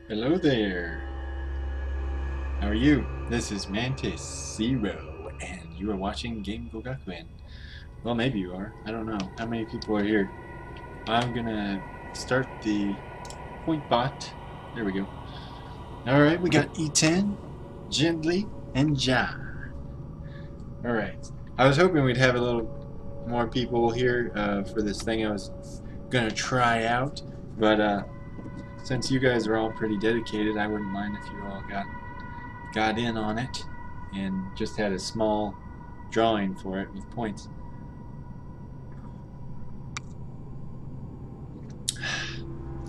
Hello there. How are you? This is Mantis Zero, and you are watching Game Gokuen. Well, maybe you are. I don't know. How many people are here? I'm gonna start the point bot. There we go. Alright, we got E10, Gently, and John. Alright. I was hoping we'd have a little more people here for this thing I was gonna try out, but since you guys are all pretty dedicated, I wouldn't mind if you all got in on it and just had a small drawing for it with points.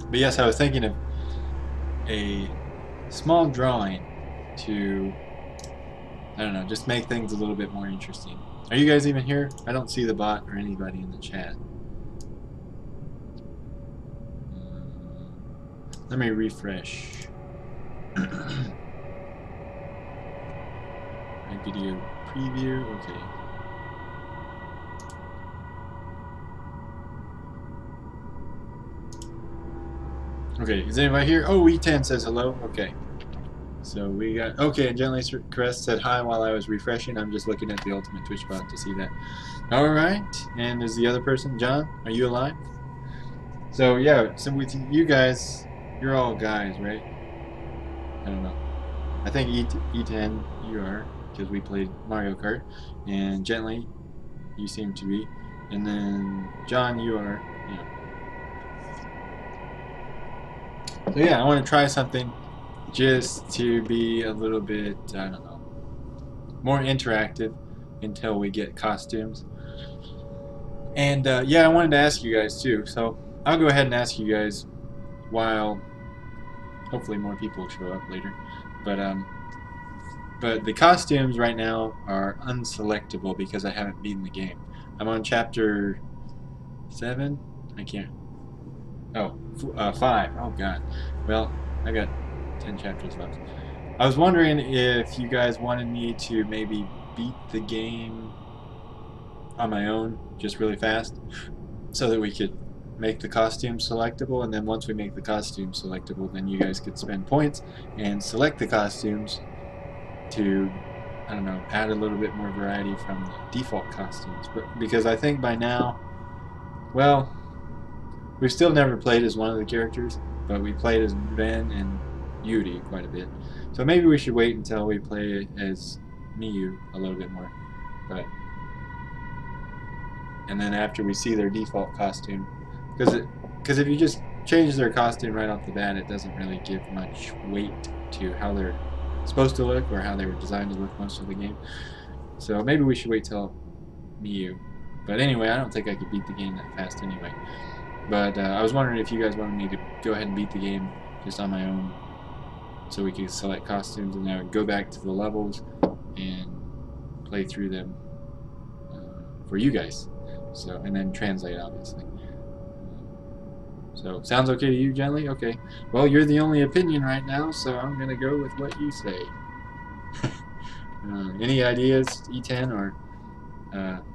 But yes, I was thinking of a small drawing to, I don't know, just make things a little bit more interesting. Are you guys even here? I don't see the bot or anybody in the chat. Let me refresh. My video preview, okay. Okay, is anybody here? Oh, E10 says hello. Okay. So we got, okay, and Gently Caress said hi while I was refreshing. I'm just looking at the Ultimate Twitch bot to see that. Alright, and is the other person, John? Are you alive? So yeah, so with you guys, you're all guys, right? I don't know. I think E10, you are, because we played Mario Kart. And Gently, you seem to be. And then John, you are, yeah. So yeah, I want to try something just to be a little bit, I don't know, more interactive until we get costumes. And yeah, I wanted to ask you guys too, so I'll go ahead and ask you guys while hopefully more people show up later. But the costumes right now are unselectable because I haven't beaten the game. I'm on chapter 7. I can't. Oh, 5. Oh god. Well, I got 10 chapters left. I was wondering if you guys wanted me to maybe beat the game on my own, just really fast, so that we could make the costumes selectable, and then once we make the costumes selectable, then you guys could spend points and select the costumes to, I don't know, add a little bit more variety from the default costumes. But because I think by now, well, we've still never played as one of the characters, but we played as Ben and Yuri quite a bit. So maybe we should wait until we play as Miyu a little bit more. And then after we see their default costume, because if you just change their costume right off the bat, it doesn't really give much weight to how they're supposed to look or how they were designed to look most of the game. So maybe we should wait till Miyu. But anyway, I don't think I could beat the game that fast anyway. But I was wondering if you guys wanted me to go ahead and beat the game just on my own, so we could select costumes and then I would go back to the levels and play through them for you guys. So, and then translate, obviously. So, sounds okay to you, Gently? Okay. Well, you're the only opinion right now, so I'm going to go with what you say. Any ideas, E10 or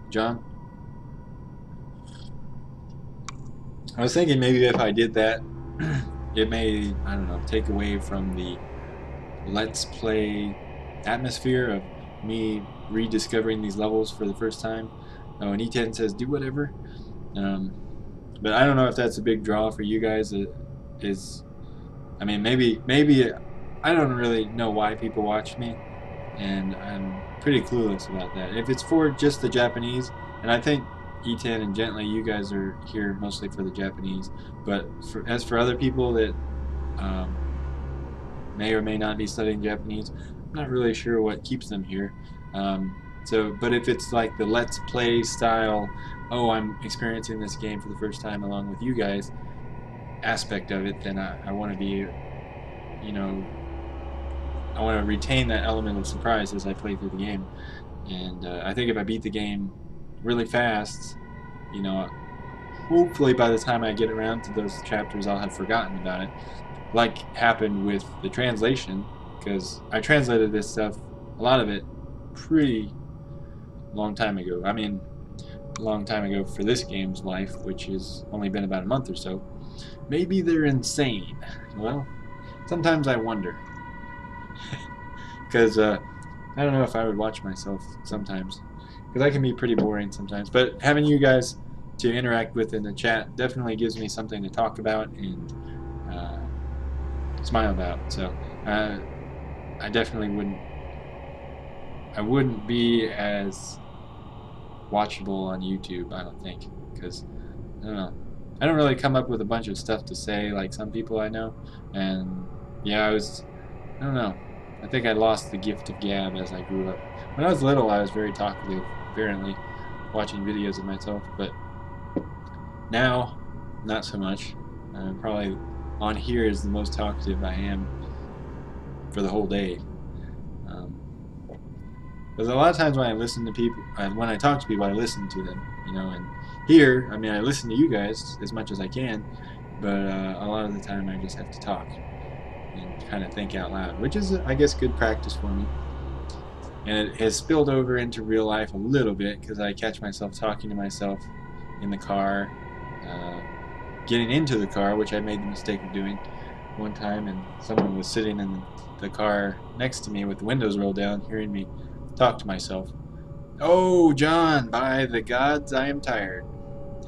John? I was thinking maybe if I did that, it may, I don't know, take away from the Let's Play atmosphere of me rediscovering these levels for the first time. Oh, and E10 says, do whatever. But I don't know if that's a big draw for you guys. I mean, maybe, I don't really know why people watch me, and I'm pretty clueless about that. If it's for just the Japanese, and I think E10 and Gently, you guys are here mostly for the Japanese, but as for other people that may or may not be studying Japanese, I'm not really sure what keeps them here. But if it's like the Let's Play style, oh, I'm experiencing this game for the first time along with you guys aspect of it, then I want to be, you know, I want to retain that element of surprise as I play through the game. And I think if I beat the game really fast, you know, hopefully by the time I get around to those chapters I'll have forgotten about it, like happened with the translation, because I translated this stuff, a lot of it, pretty long time ago. I mean, a long time ago for this game's life, which has only been about a month or so. Maybe they're insane. Well, sometimes I wonder. Because I don't know if I would watch myself sometimes. Because I can be pretty boring sometimes. But having you guys to interact with in the chat definitely gives me something to talk about and smile about. So I definitely wouldn't be as watchable on YouTube, I don't think, because I don't know. I don't really come up with a bunch of stuff to say like some people I know, and yeah, I don't know. I think I lost the gift of gab as I grew up. When I was little, I was very talkative, apparently, watching videos of myself, but now, not so much. Probably on here is the most talkative I am for the whole day. Because a lot of times when I listen to people, when I talk to people, I listen to them, you know, and here, I mean, I listen to you guys as much as I can, but a lot of the time I just have to talk and kind of think out loud, which is, I guess, good practice for me. And it has spilled over into real life a little bit because I catch myself talking to myself in the car, getting into the car, which I made the mistake of doing one time, and someone was sitting in the car next to me with the windows rolled down, hearing me talk to myself. Oh, John, by the gods, I am tired.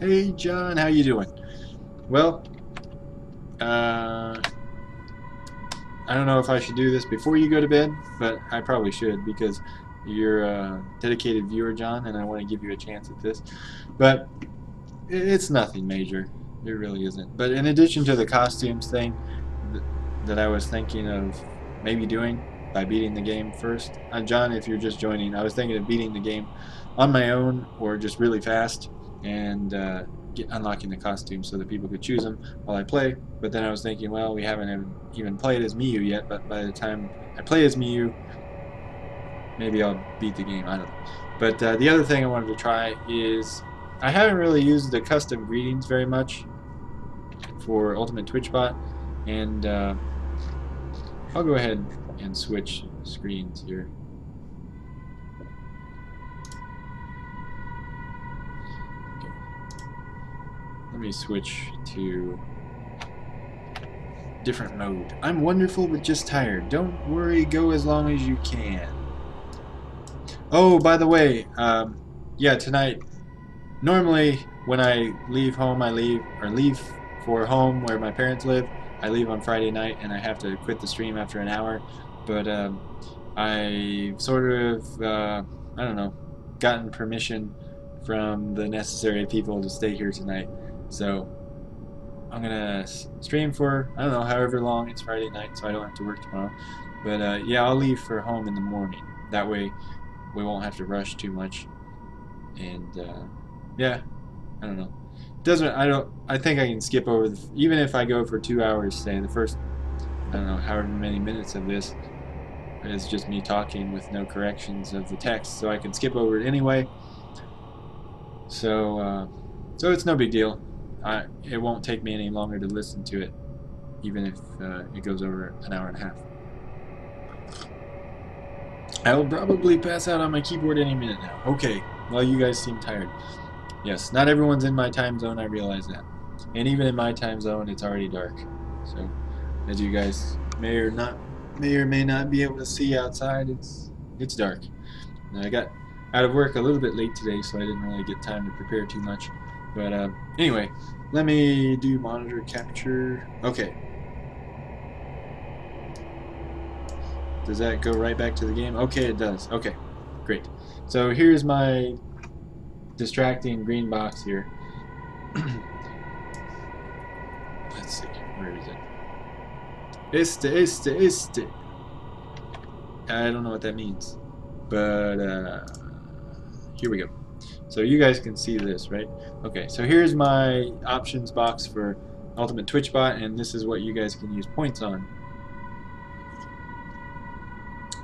Hey, John, how you doing? Well, I don't know if I should do this before you go to bed, but I probably should because you're a dedicated viewer, John, and I want to give you a chance at this. But it's nothing major. It really isn't. But in addition to the costumes thing that I was thinking of maybe doing by beating the game first, John, if you're just joining, I was thinking of beating the game on my own or just really fast and unlocking the costumes so that people could choose them while I play. But then I was thinking, well, we haven't even played as Miyu yet, but by the time I play as Miyu, maybe I'll beat the game. I don't know. But the other thing I wanted to try is I haven't really used the custom greetings very much for Ultimate TwitchBot, and I'll go ahead and switch screens here. Okay. Let me switch to different mode. I'm wonderful but just tired. Don't worry, go as long as you can. Oh, by the way, yeah, tonight, normally when I leave home, I leave for home where my parents live. I leave on Friday night and I have to quit the stream after an hour. But I sort of, I don't know, gotten permission from the necessary people to stay here tonight. So I'm gonna stream for, I don't know, however long. It's Friday night, so I don't have to work tomorrow. But yeah, I'll leave for home in the morning. That way we won't have to rush too much. And yeah, I don't know. I think I can skip over even if I go for 2 hours, say the first, I don't know, however many minutes of this is just me talking with no corrections of the text, so I can skip over it anyway. So so it's no big deal. It won't take me any longer to listen to it, even if it goes over an hour and a half. I will probably pass out on my keyboard any minute now. Okay, well, you guys seem tired. Yes, not everyone's in my time zone, I realize that. And even in my time zone, it's already dark. So, as you guys may or may not be able to see outside, it's dark. And I got out of work a little bit late today, so I didn't really get time to prepare too much. But anyway, let me do monitor capture. Okay. Does that go right back to the game? Okay, it does. Okay, great. So here's my distracting green box here. Let's see, where is it? Este. I don't know what that means, but here we go. So you guys can see this, right? Okay, so here's my options box for Ultimate TwitchBot, and this is what you guys can use points on.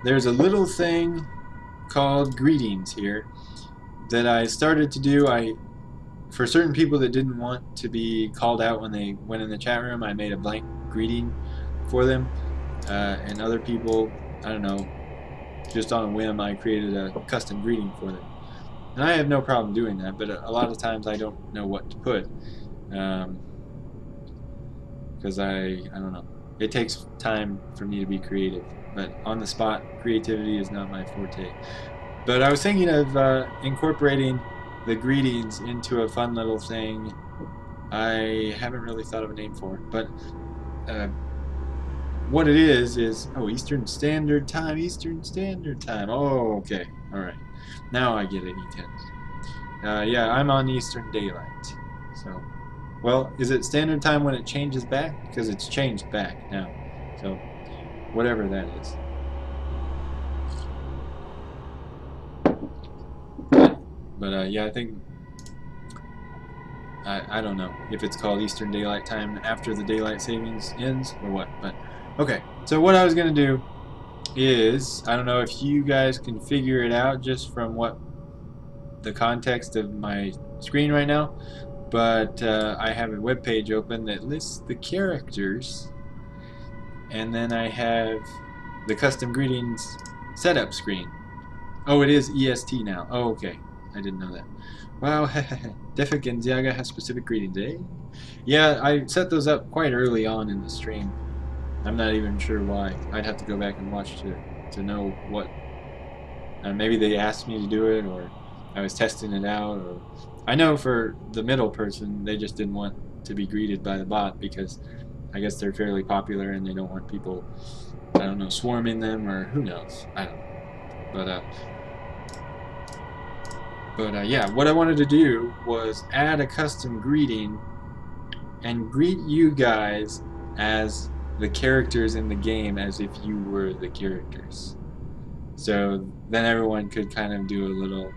There's a little thing called greetings here that I started to do. For certain people that didn't want to be called out when they went in the chat room, I made a blank greeting for them. And other people, I don't know, just on a whim, I created a custom greeting for them. And I have no problem doing that, but a lot of times I don't know what to put. Because I don't know. it takes time for me to be creative. But on the spot, creativity is not my forte. But I was thinking of incorporating the greetings into a fun little thing. I haven't really thought of a name for it, but what it is oh, Eastern Standard Time, Eastern Standard Time. Oh, okay, all right. Now I get it, E10. Yeah, I'm on Eastern Daylight. So, well, is it Standard Time when it changes back? Because it's changed back now. So, whatever that is. But yeah, I think I don't know if it's called Eastern Daylight Time after the daylight savings ends or what. But okay, so what I was gonna do is, I don't know if you guys can figure it out just from what the context of my screen right now, but I have a web page open that lists the characters, and then I have the custom greetings setup screen. Oh, it is EST now. Oh, okay. I didn't know that. Wow, Defik and Ziaga have specific greetings, eh? Yeah, I set those up quite early on in the stream. I'm not even sure why. I'd have to go back and watch to know what. Maybe they asked me to do it, or I was testing it out, or I know for the middle person, they just didn't want to be greeted by the bot because I guess they're fairly popular and they don't want people, I don't know, swarming them, or who knows. I don't know. But yeah, what I wanted to do was add a custom greeting and greet you guys as the characters in the game, as if you were the characters. So then everyone could kind of do a little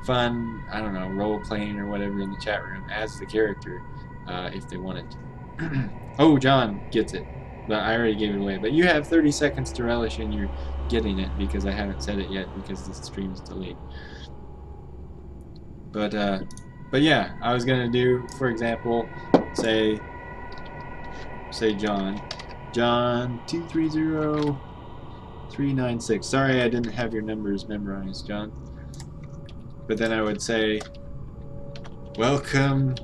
fun, I don't know, role playing or whatever in the chat room as the character, if they wanted to. Oh, John gets it, but I already gave it away. But you have 30 seconds to relish in your getting it, because I haven't said it yet because the stream is delayed. But yeah, I was gonna do, for example, say John 230396. Sorry, I didn't have your numbers memorized, John. But then I would say, welcome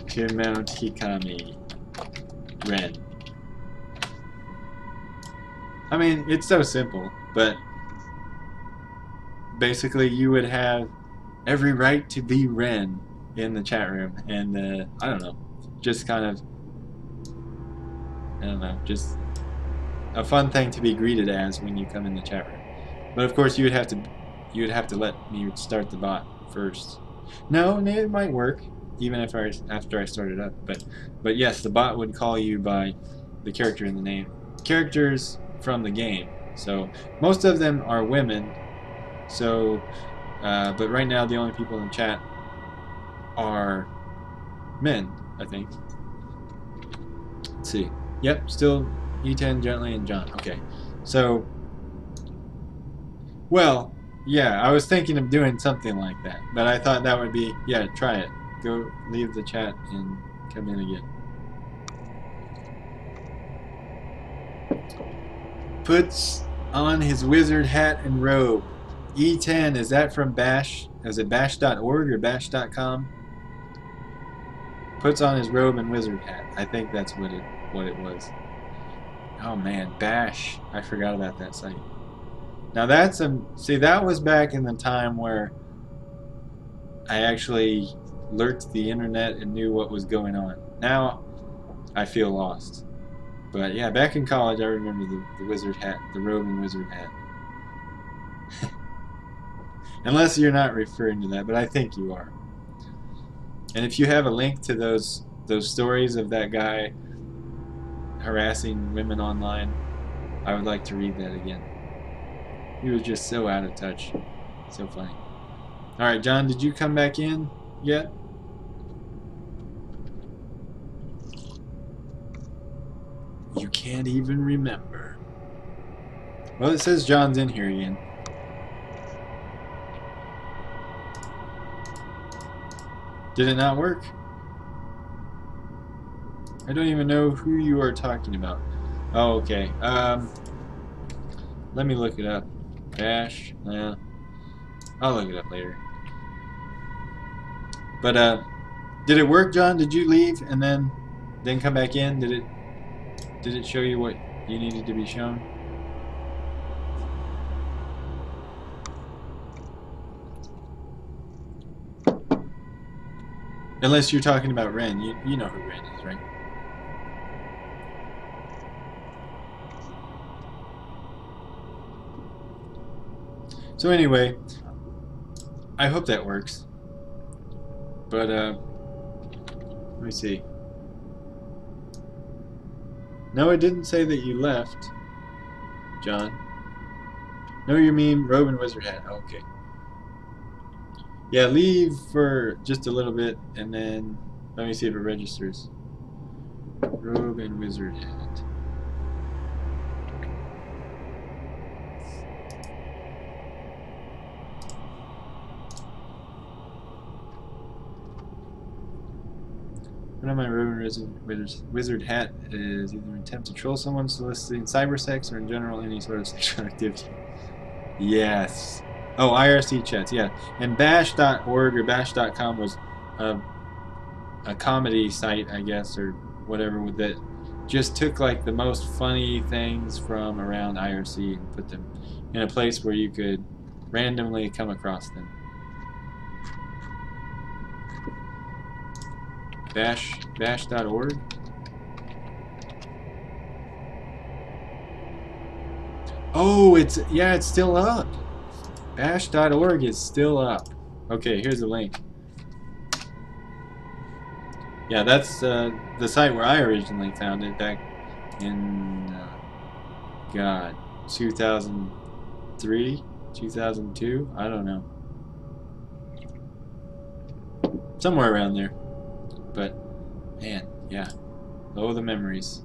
to Mount Hikami, Ren. I mean, it's so simple, but basically you would have every right to be Ren in the chat room, and I don't know, just kind of, I don't know, just a fun thing to be greeted as when you come in the chat room. But of course, you would have to let me start the bot first. No, it might work even if after I start it up. But yes, the bot would call you by the character in the name, characters from the game. So most of them are women. So. But right now, the only people in the chat are men, I think. Let's see. Yep, still E10, Gently, and John. Okay. So, well, yeah, I was thinking of doing something like that. But I thought that would be, yeah, try it. Go leave the chat and come in again. Puts on his wizard hat and robe. E10, is that from Bash? Is it bash.org or bash.com? Puts on his robe and wizard hat. I think that's what it was. Oh man, Bash. I forgot about that site. Now that's see, that was back in the time where I actually lurked the internet and knew what was going on. Now I feel lost. But yeah, back in college I remember the wizard hat, the robe and wizard hat. Unless you're not referring to that, but I think you are. And if you have a link to those stories of that guy harassing women online, I would like to read that again. He was just so out of touch. So funny. Alright, John, did you come back in yet? You can't even remember. Well, it says John's in here again. Did it not work? I don't even know who you are talking about. Oh, okay. Let me look it up. Bash. Yeah. I'll look it up later. But did it work, John? Did you leave and then come back in? Did it? Did it show you what you needed to be shown? Unless you're talking about Ren. You know who Ren is, right? So anyway, I hope that works. But, let me see. No, it didn't say that you left, John. No, you mean robe and wizard hat. Okay. Yeah, leave for just a little bit, and then let me see if it registers. Robe and wizard hat. Put on my robe and wizard hat is either an attempt to troll someone soliciting cyber sex or in general any sort of sexual activity. Yes. Oh, IRC chats, yeah. And bash.org or bash.com was a comedy site, I guess, or whatever, that just took like the most funny things from around IRC and put them in a place where you could randomly come across them. Bash.org? Oh, it's still up. Bash.org is still up. Okay, here's the link. Yeah, that's the site where I originally found it back in, God, 2003, 2002? I don't know. Somewhere around there. But, man, yeah. Oh, the memories.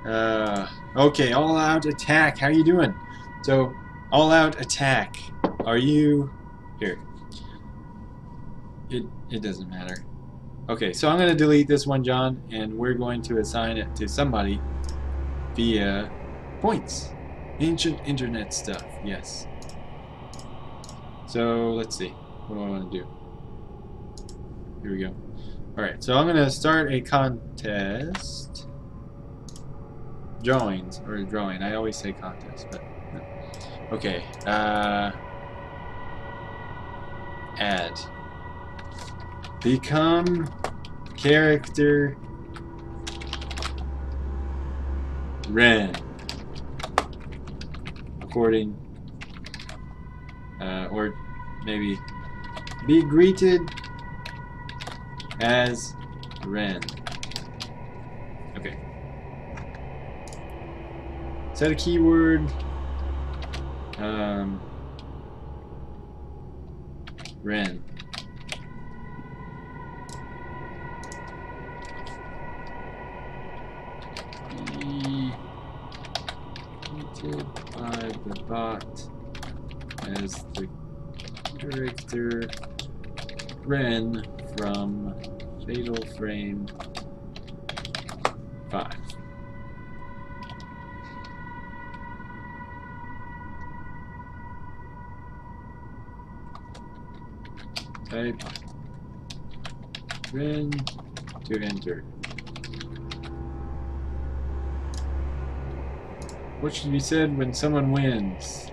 Okay, all out attack. How you doing? So, all out attack. Are you here? It doesn't matter. Okay, so I'm going to delete this one, John, and we're going to assign it to somebody via points. Ancient internet stuff. Yes. So let's see. What do I want to do? Here we go. Alright, so I'm going to start a contest. Drawings, or drawing. I always say contest, but no. Okay. Add. Become character Ren. According, or maybe be greeted as Ren. Okay. Set a keyword. Ren. Greeted by the bot as the character Ren from Fatal Frame 5. Type Ren to enter. What should be said when someone wins?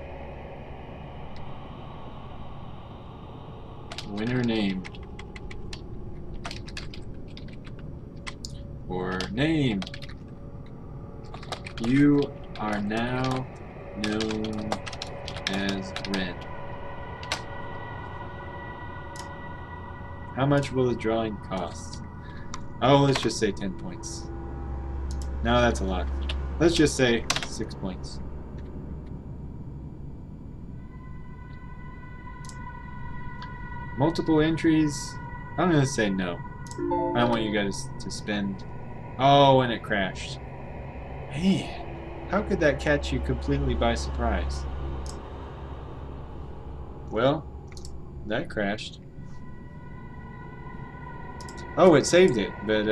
Winner name. Or name. You are now known as Ren. How much will the drawing cost? Oh, let's just say 10 points. No, that's a lot. Let's just say 6 points. Multiple entries. I'm going to say no. I don't want you guys to spend... Oh, and it crashed. Man, how could that catch you completely by surprise? Well, that crashed. Oh, it saved it, but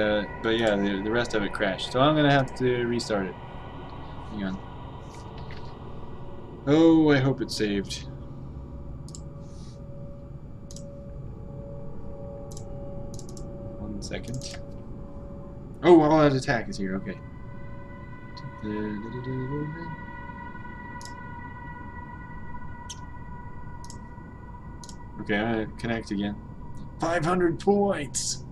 yeah, the rest of it crashed. So I'm gonna have to restart it. Hang on. Oh, I hope it saved. One second. Oh, all out attack is here. Okay. Okay, I'm gonna connect again. 500 points!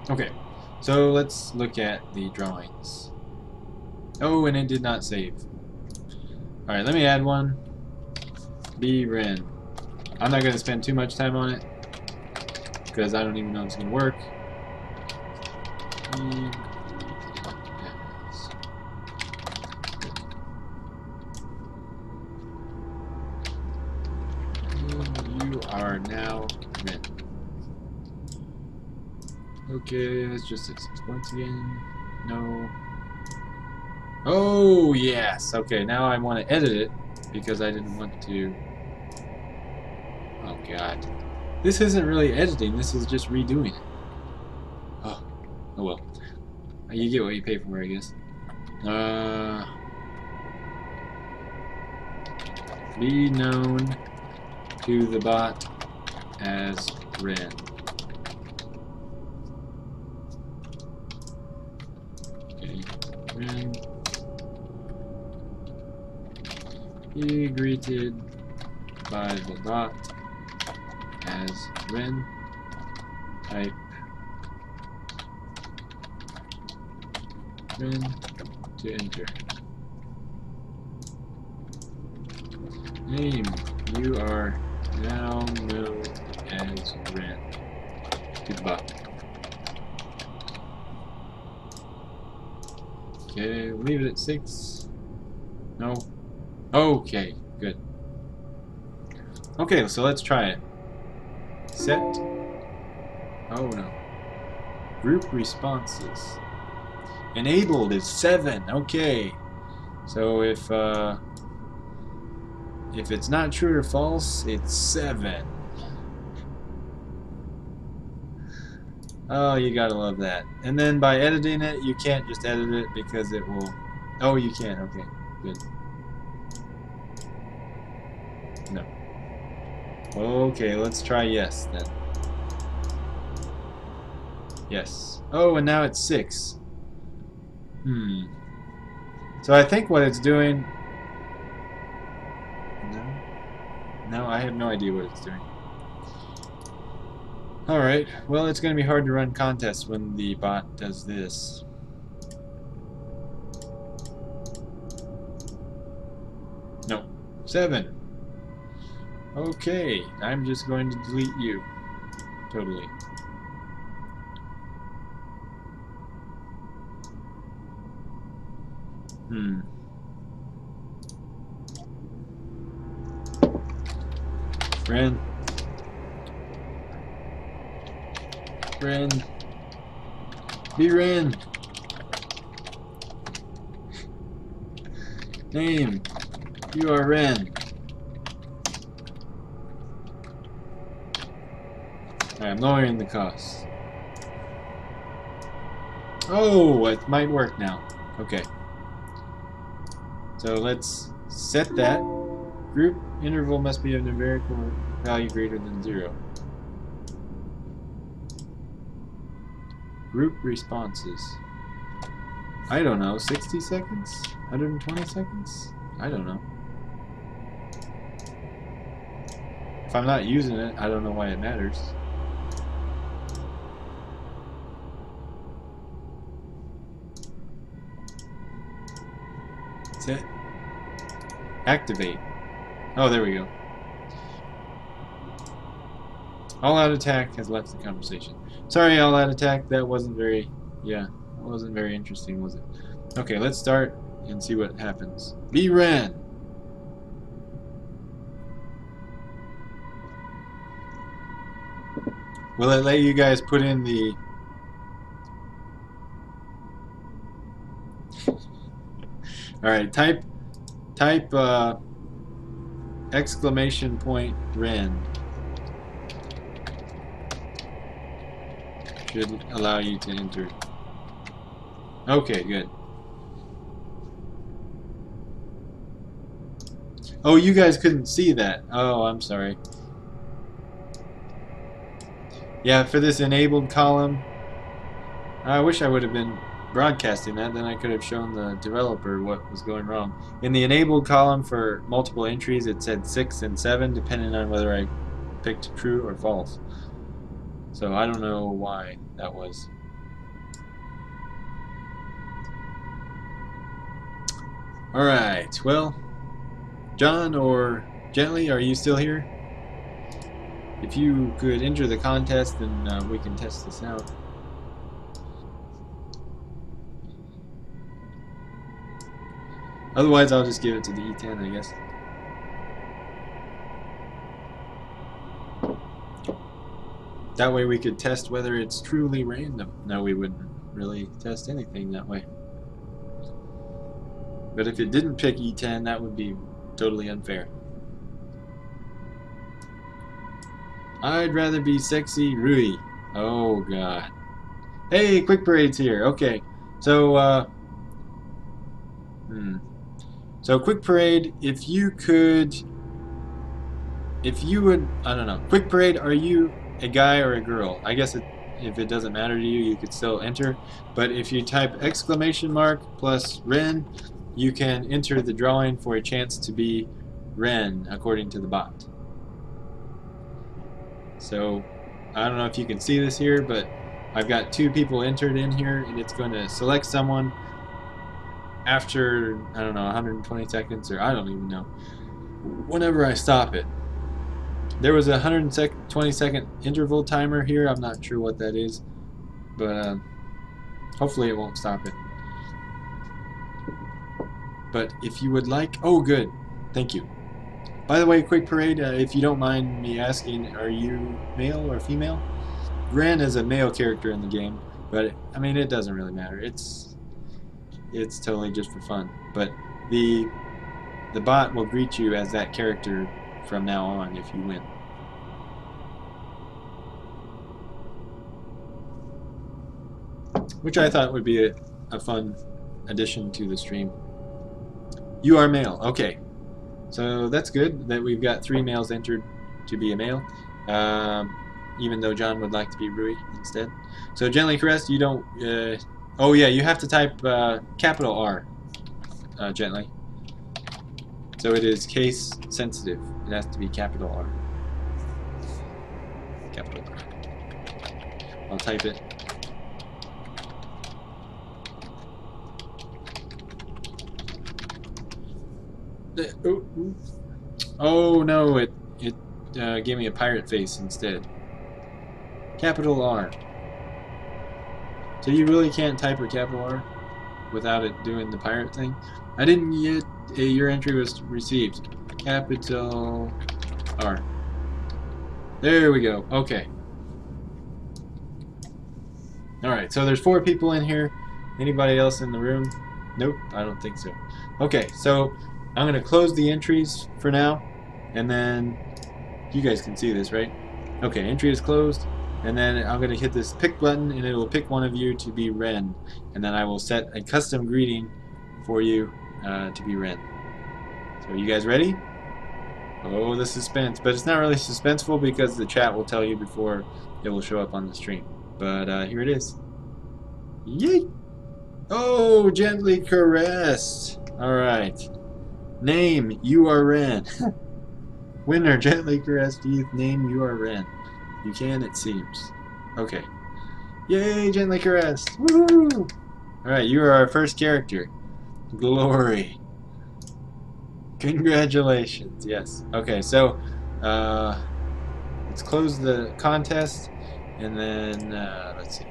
Okay, so let's look at the drawings. Oh, and it did not save. Alright, let me add one. Be Ren. I'm not going to spend too much time on it because I don't even know if it's going to work. You are now Ren. Okay, let's just hit 6 points again. No. Oh, yes. Okay, now I want to edit it because I didn't want to... Oh, God. This isn't really editing. This is just redoing it. Oh, oh well. You get what you pay for, I guess. Be known to the bot as Ren. Okay, Ren. Be greeted by the bot as Ren. Type Ren to enter. Name. You are now known as Ren. To the bot. Okay, leave it at 6. No. Okay, good. Okay, so let's try it. Set. Oh no. Group responses. Enabled is 7. Okay. So if it's not true or false, it's 7. Oh, you gotta love that. And then by editing it, you can't just edit it because it will... Oh, you can. Okay, good. No. Okay, let's try yes then. Yes. Oh, and now it's 6. So I think what it's doing... No, I have no idea what it's doing. Alright, well, it's going to be hard to run contests when the bot does this. No. 7. Okay, I'm just going to delete you. Totally. Ren. Ren. Be Ren. Name. You are Ren. I'm lowering the cost. Oh, it might work now. Okay. So let's set that. Group interval must be a numerical value greater than 0. Group responses. I don't know. 60 seconds? 120 seconds? I don't know. If I'm not using it, I don't know why it matters. Set. Activate. Oh, there we go. All out attack has left the conversation. Sorry, all out attack. That wasn't very, that wasn't very interesting, was it? Okay, let's start and see what happens. Be Ren. Will it let you guys put in the... Alright, type exclamation point Ren. Should allow you to enter. Okay, good. Oh, you guys couldn't see that. Oh, I'm sorry. Yeah, for this enabled column, I wish I would have been broadcasting that, then I could have shown the developer what was going wrong. In the enabled column for multiple entries, it said 6 and 7, depending on whether I picked true or false. So I don't know why that was. Alright, well, John or Gently, are you still here? If you could enter the contest, then we can test this out. Otherwise, I'll just give it to the E10, I guess. That way we could test whether it's truly random. No, we wouldn't really test anything that way. But if it didn't pick E10, that would be totally unfair. I'd rather be sexy Rui. Oh god. Hey, Quick Parade's here. Okay. So So Quick Parade, if you would, I don't know. Quick Parade, are you a guy or a girl? I guess if it doesn't matter to you, you could still enter. But if you type exclamation mark plus Ren, you can enter the drawing for a chance to be Ren, according to the bot. So, I don't know if you can see this here, but I've got 2 people entered in here, and it's going to select someone after, I don't know, 120 seconds, or I don't even know. Whenever I stop it. There was a 120-second interval timer here. I'm not sure what that is, but hopefully it won't stop it. But if you would like... Oh, good. Thank you. By the way, Quick Parade, if you don't mind me asking, are you male or female? Ren is a male character in the game, but I mean, it doesn't really matter. It's totally just for fun. But the bot will greet you as that character from now on if you win. Which I thought would be a fun addition to the stream. You are male. Okay. So that's good that we've got 3 males entered to be a male. Even though John would like to be Rui instead. So Gently Caressed, you don't... oh yeah, you have to type capital R, Gently. So it is case sensitive. It has to be capital R. Capital R. I'll type it. Oh no, it gave me a pirate face instead. Capital R. So you really can't type a capital R without it doing the pirate thing? I didn't yet. Your entry was received. Capital R. There we go. Okay. Alright, so there's 4 people in here. Anybody else in the room? Nope, I don't think so. Okay, so I'm going to close the entries for now, and then you guys can see this, right? Okay, entry is closed, and then I'm going to hit this pick button, and it will pick one of you to be Ren, and then I will set a custom greeting for you to be Ren. So you guys ready? Oh, the suspense, but it's not really suspenseful because the chat will tell you before it will show up on the stream. But here it is. Yay! Oh, Gently Caressed. Alright. Name, you are Ren. Winner, Gently Caressed Youth. Name, you are Ren. You can, it seems. Okay. Yay, Gently Caressed. Woohoo! Alright, you are our first character. Glory. Congratulations. Yes. Okay, so let's close the contest, and then let's see.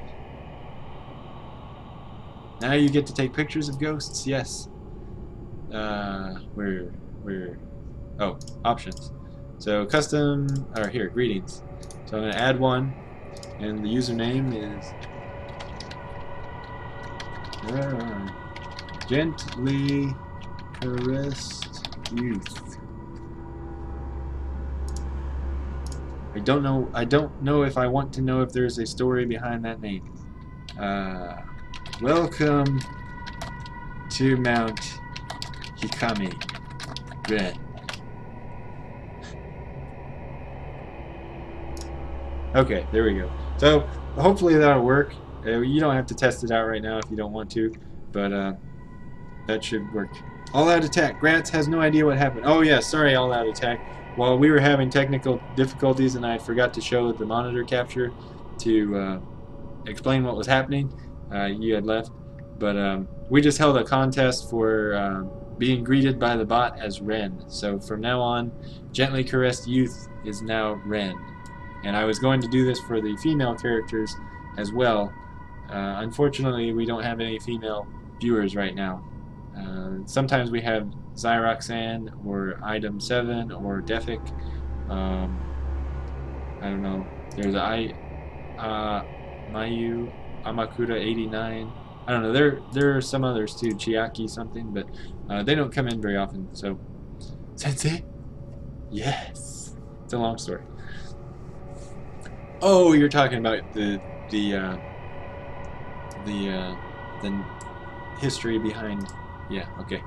Now you get to take pictures of ghosts. Yes. Where? Oh, options. So custom, or here, greetings. So I'm going to add one, and the username is Gently Caressed Youth. I don't know if I want to know if there's a story behind that name. Welcome to Mount Hikami, Ren. Okay, there we go. So hopefully that'll work. You don't have to test it out right now if you don't want to, but that should work. All out attack. Gratz has no idea what happened. Oh yeah, sorry, all out attack. While we were having technical difficulties and I forgot to show the monitor capture to explain what was happening, you had left. But we just held a contest for being greeted by the bot as Ren. So from now on, Gently Caressed Youth is now Ren. And I was going to do this for the female characters as well. Unfortunately, we don't have any female viewers right now. Sometimes we have Zyroxan or Item 7 or Defic. I don't know. There's Mayu, Amakura 89. I don't know. There are some others too, Chiaki something, but they don't come in very often. So, Sensei? Yes. It's a long story. Oh, you're talking about the history behind. Yeah. Okay.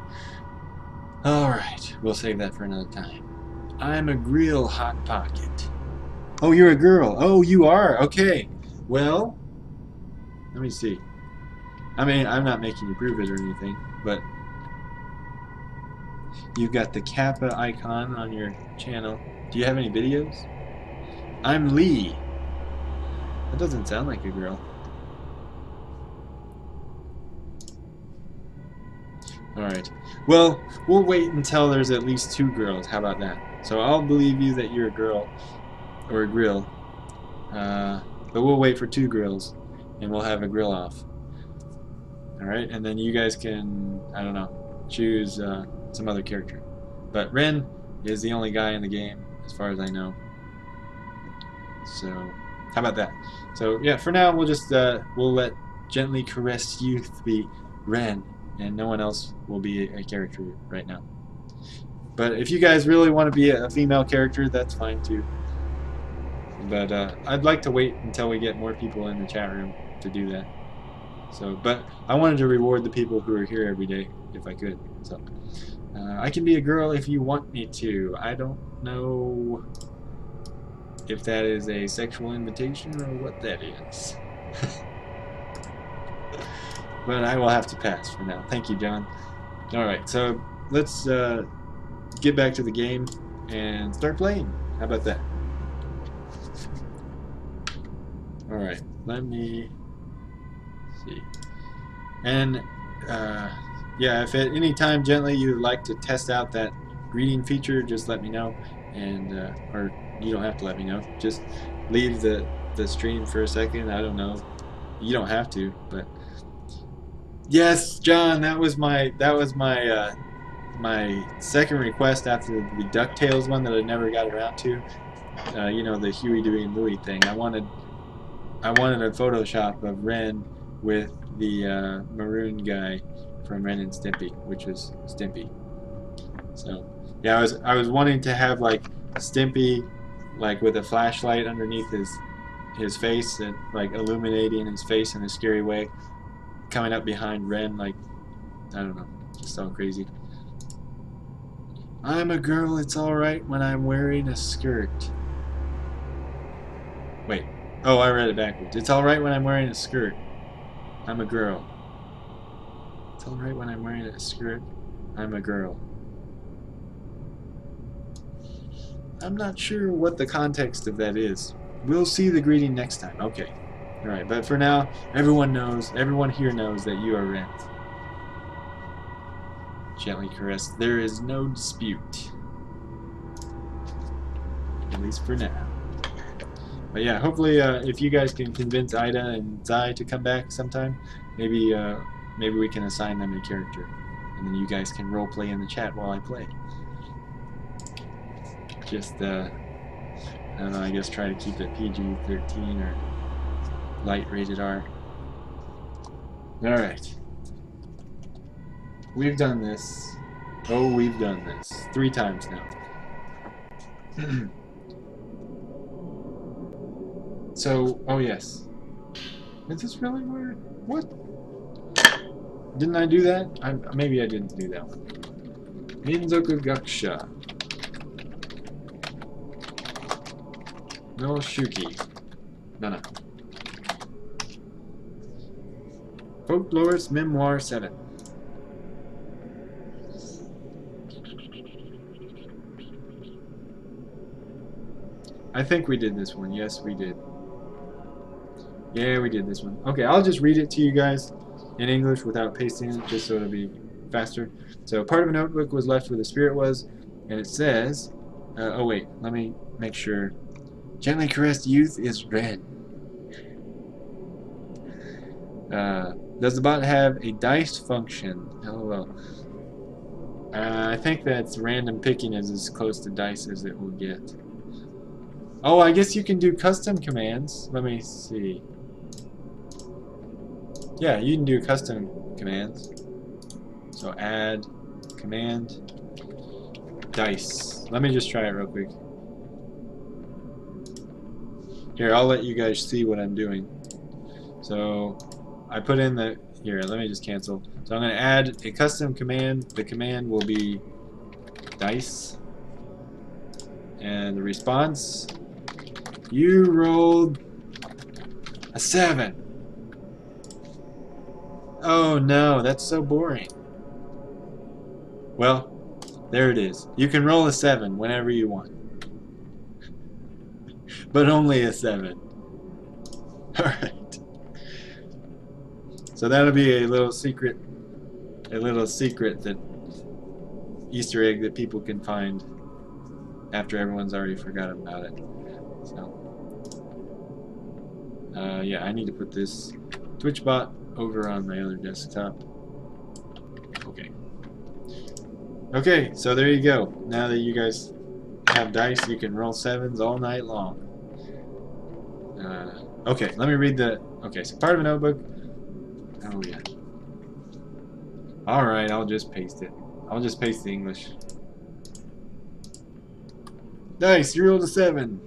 All right. We'll save that for another time. I'm a grill hot pocket. Oh, you're a girl. Oh, you are. Okay. Well, let me see. I mean, I'm not making you prove it or anything, but you've got the Kappa icon on your channel. Do you have any videos? I'm Lee. That doesn't sound like a girl. Alright. Well, we'll wait until there's at least 2 girls. How about that? So I'll believe you that you're a girl. Or a grill. But we'll wait for 2 grills. And we'll have a grill off. Alright? And then you guys can, I don't know, choose some other character. But Ren is the only guy in the game, as far as I know. So, how about that? So, yeah, for now, we'll just, we'll let Gently Caressed Youth be Ren. And no one else will be a character right now. But if you guys really want to be a female character, that's fine too. But I'd like to wait until we get more people in the chat room to do that. So, but I wanted to reward the people who are here every day, if I could. So, I can be a girl if you want me to. I don't know if that is a sexual invitation or what that is. But I will have to pass for now. Thank you, John. Alright, so let's get back to the game and start playing. How about that? Alright, let me see. And, yeah, if at any time, Gently, you would like to test out that greeting feature, just let me know. And, or you don't have to let me know. Just leave the stream for a second. I don't know. You don't have to, but... Yes, John, that was my my second request after the DuckTales one that I never got around to. You know, the Huey, Dewey, and Louie thing. I wanted a Photoshop of Ren with the maroon guy from Ren and Stimpy, which was Stimpy. So yeah, I was wanting to have like Stimpy, like with a flashlight underneath his face and like illuminating his face in a scary way, coming up behind Ren, like, I don't know, just all crazy. I'm a girl, it's alright when I'm wearing a skirt. Wait, oh, I read it backwards. It's alright when I'm wearing a skirt. I'm a girl. It's alright when I'm wearing a skirt. I'm a girl. I'm not sure what the context of that is. We'll see the greeting next time. Okay. Alright, but for now, everyone here knows that you are Ren. Gently Caressed. There is no dispute. At least for now. But yeah, hopefully if you guys can convince Ida and Zai to come back sometime, maybe we can assign them a character. And then you guys can roleplay in the chat while I play. Just, I don't know, I guess try to keep it PG-13 or light rated R. Alright. We've done this. Oh, we've done this. 3 times now. So, oh yes. Is this really where? What? Didn't I do that? Maybe I didn't do that one. Minzoku Gakusha. No Shuki. No. Folklorist Memoir 7. I think we did this one. Yes, we did. Yeah, we did this one. Okay, I'll just read it to you guys in English without pasting it, just so it'll be faster. So, part of a notebook was left where the spirit was, and it says, oh wait, let me make sure. Gently caressed youth is red. Does the bot have a dice function? LOL. I think that's random picking is as close to dice as it will get. Oh, I guess you can do custom commands. Let me see. Yeah, you can do custom commands. So add command dice. Let me just try it real quick. Here, I'll let you guys see what I'm doing. So I put in the, here, let me just cancel. So I'm going to add a custom command. The command will be dice. And the response, you rolled a 7. Oh no, that's so boring. Well, there it is. You can roll a 7 whenever you want. But only a 7. Alright. So that'll be a little secret that Easter egg that people can find after everyone's already forgotten about it. So yeah, I need to put this Twitch bot over on my other desktop. Okay. Okay, so there you go. Now that you guys have dice, you can roll 7s all night long. Okay, let me read the... Okay, so part of a notebook... Oh, yeah. Alright, I'll just paste it. I'll just paste the English. Dice, you rolled a 7!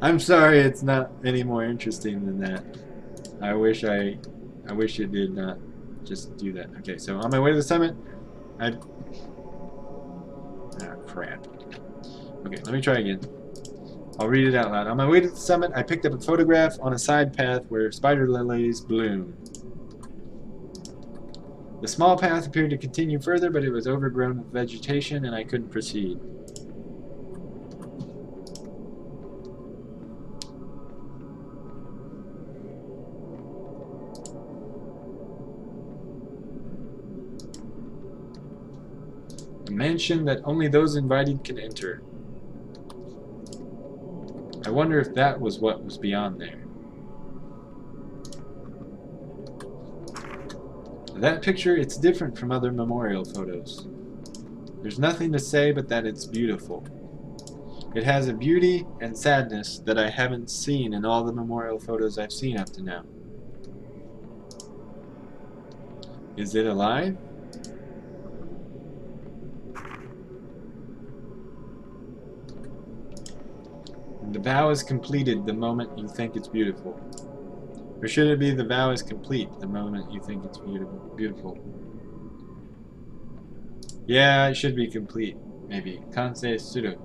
I'm sorry it's not any more interesting than that. I wish it did not just do that. Okay, so on my way to the summit, ah, crap. Okay, let me try again. I'll read it out loud. On my way to the summit, I picked up a photograph on a side path where spider lilies bloom. The small path appeared to continue further, but it was overgrown with vegetation and I couldn't proceed. A mansion that only those invited can enter. I wonder if that was what was beyond there. That picture, it's different from other memorial photos. There's nothing to say but that it's beautiful. It has a beauty and sadness that I haven't seen in all the memorial photos I've seen up to now. Is it alive? The vow is completed the moment you think it's beautiful. Or should it be the vow is complete the moment you think it's beautiful? Yeah, it should be complete, maybe. Kanse suru.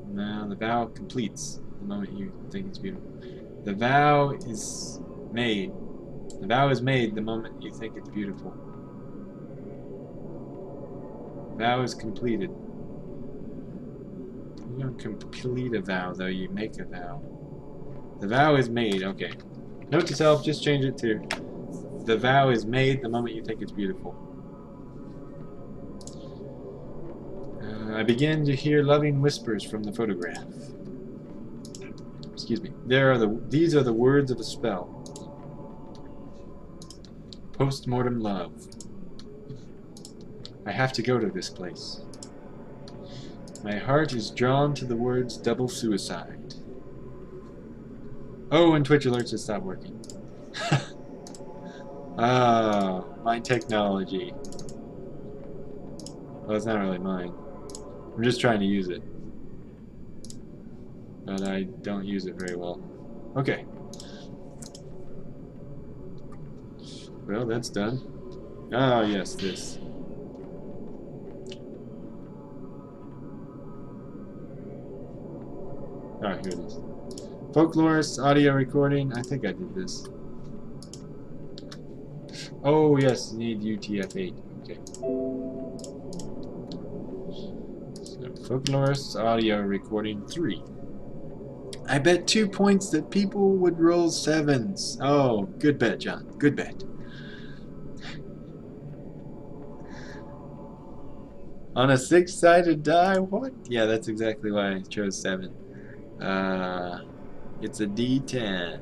No, the vow completes the moment you think it's beautiful. The vow is made. The vow is made the moment you think it's beautiful. The vow is completed. You don't complete a vow, though. You make a vow. The vow is made. Okay. Note to self, just change it to the vow is made the moment you think it's beautiful. I begin to hear loving whispers from the photograph. Excuse me. These are the words of a spell. Post-mortem love. I have to go to this place. My heart is drawn to the words double suicide. Oh, and Twitch alerts has stopped working. Ah, my technology. Well, it's not really mine. I'm just trying to use it. But I don't use it very well. Okay. Well, that's done. Ah, yes, this. Oh, here it is. Folklorist audio recording. I think I did this. Oh yes, need UTF-8. Okay. So, Folklorist's audio recording 3. I bet 2 points that people would roll 7s. Oh, good bet, John. Good bet. On a 6-sided die? What? Yeah, that's exactly why I chose 7. It's a D10.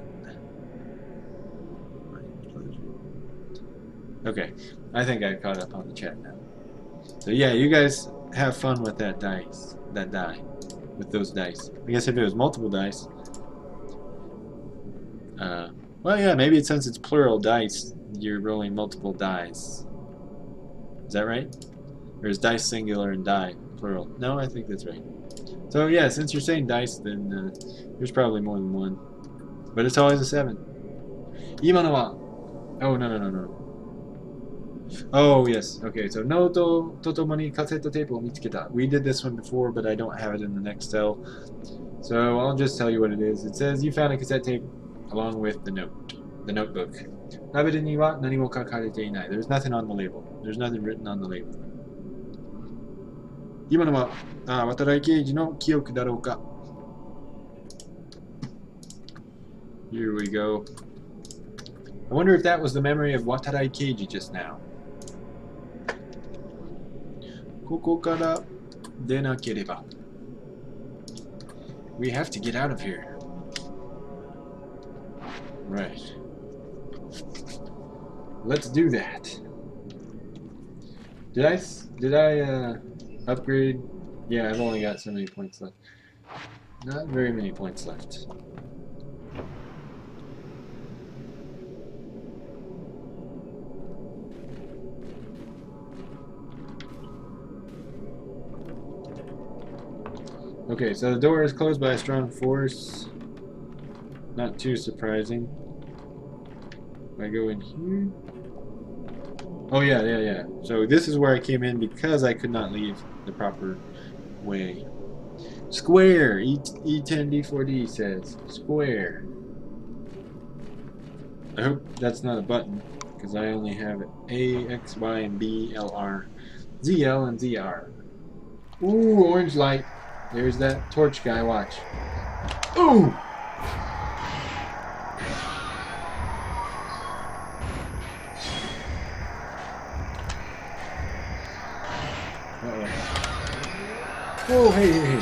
Okay, I think I caught up on the chat now. So yeah, you guys have fun with that dice, that die, with those dice. I guess if it was multiple dice, well yeah, maybe since it's plural dice, you're rolling multiple dice. Is that right? Or is dice singular and die plural? No, I think that's right. So yeah, since you're saying dice, then there's probably more than one. But it's always a 7. 今のは Oh, no. Oh, yes. Okay, so note to totomoni cassette tapeを見つけた. We did this one before, but I don't have it in the next cell. So I'll just tell you what it is. It says you found a cassette tape along with the notebook. ラベルには何も書かれていない. There's nothing on the label. There's nothing written on the label. 今のは渡来刑事の記憶だろうか? Here we go. I wonder if that was the memory of Watarai Keiji just now. ここから出なければ. We have to get out of here. Right. Let's do that. Did I upgrade? Yeah, I've only got so many points left. Not very many points left. Okay, so the door is closed by a strong force. Not too surprising. If I go in here... Oh yeah. So this is where I came in because I could not leave the proper way. Square! E10D4D says. Square. I hope that's not a button, because I only have A, X, Y, and B, L, R, Z, L, and Z, R. Ooh, orange light. There's that torch guy, watch. Ooh! Oh, hey.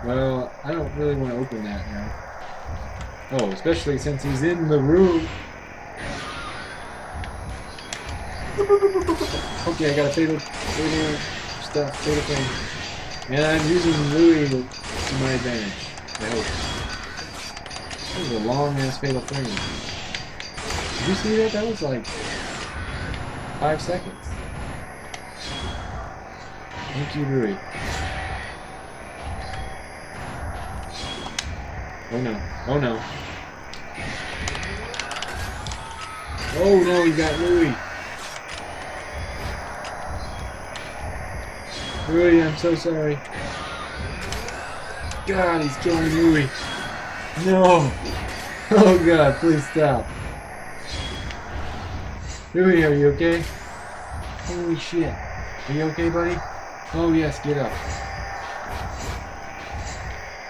Well, I don't really want to open that now. Oh, especially since he's in the room. Okay, I got a fatal stuff, fatal thing. And I'm using Louis to my advantage, I hope. That was a long-ass fatal frame. Did you see that? That was like 5 seconds. Thank you, Louis. Oh no. Oh no. Oh no, he got Louis. Louis, I'm so sorry. God, he's killing Louis. No. Oh God, please stop. Louis, are you okay? Holy shit. Are you okay, buddy? Oh yes, get up.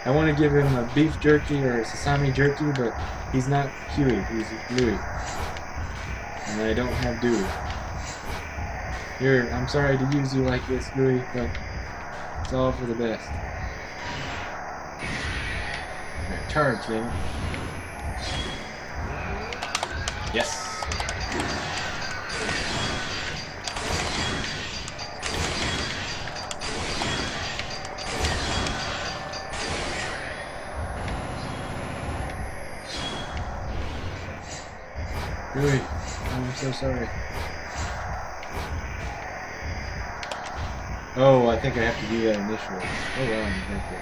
I want to give him a beef jerky or a sesame jerky, but he's not Huey, he's Louis. And I don't have Dewey. Here, I'm sorry to use you like this, Louis, but it's all for the best. Right, charge, then. Yes. Louis, I'm so sorry. Oh, I think I have to do that initially. Oh well, I'm thankful.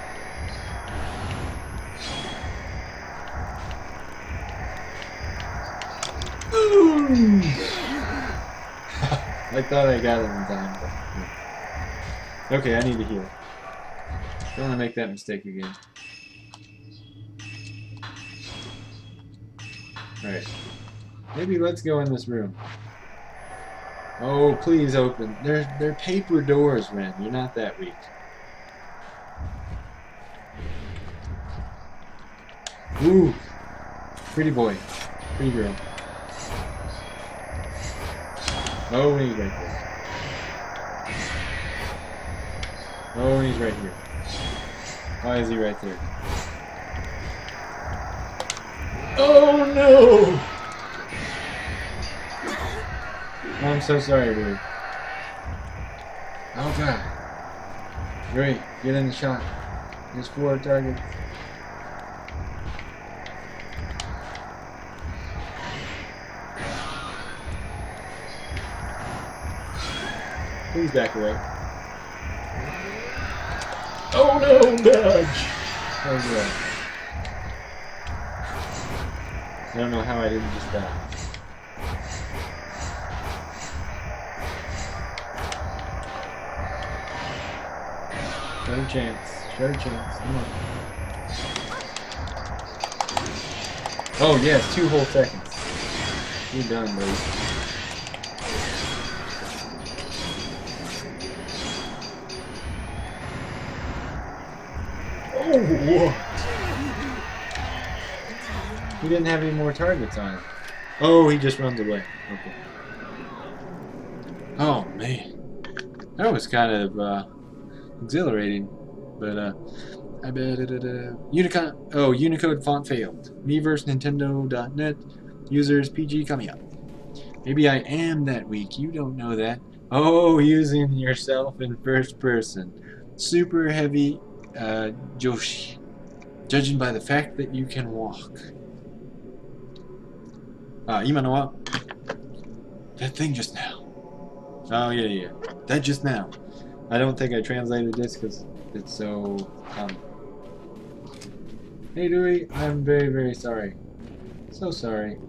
I thought I got it in time, but... Okay, I need to heal. Don't want to make that mistake again. Alright. Maybe let's go in this room. Oh, please open. They're paper doors, Ren. You're not that weak. Ooh. Pretty boy. Pretty girl. Oh, he's right there. Oh, he's right here. Why is he right there? Oh, no! I'm so sorry, dude. Oh, God. Great. Get in the shot. There's 4 targets. Please back away. Oh no, dodge! Oh good. I don't know how I didn't just die. Show a chance. Show a chance. Come on. Oh yes, 2 whole seconds. You're done, buddy. Oh, whoa. He didn't have any more targets on him. Oh, he just runs away. Okay. Oh, man. That was kind of exhilarating. But, I bet it... Unicode font failed. Miiverse Nintendo.net. Users PG Kamiya. Maybe I am that weak. You don't know that. Oh, using yourself in first person. Super heavy... Joshi. Judging by the fact that you can walk. 今のは That thing just now. Oh, yeah. That just now. I don't think I translated this because it's so common. Hey, Dewey, I'm very, very sorry. So sorry.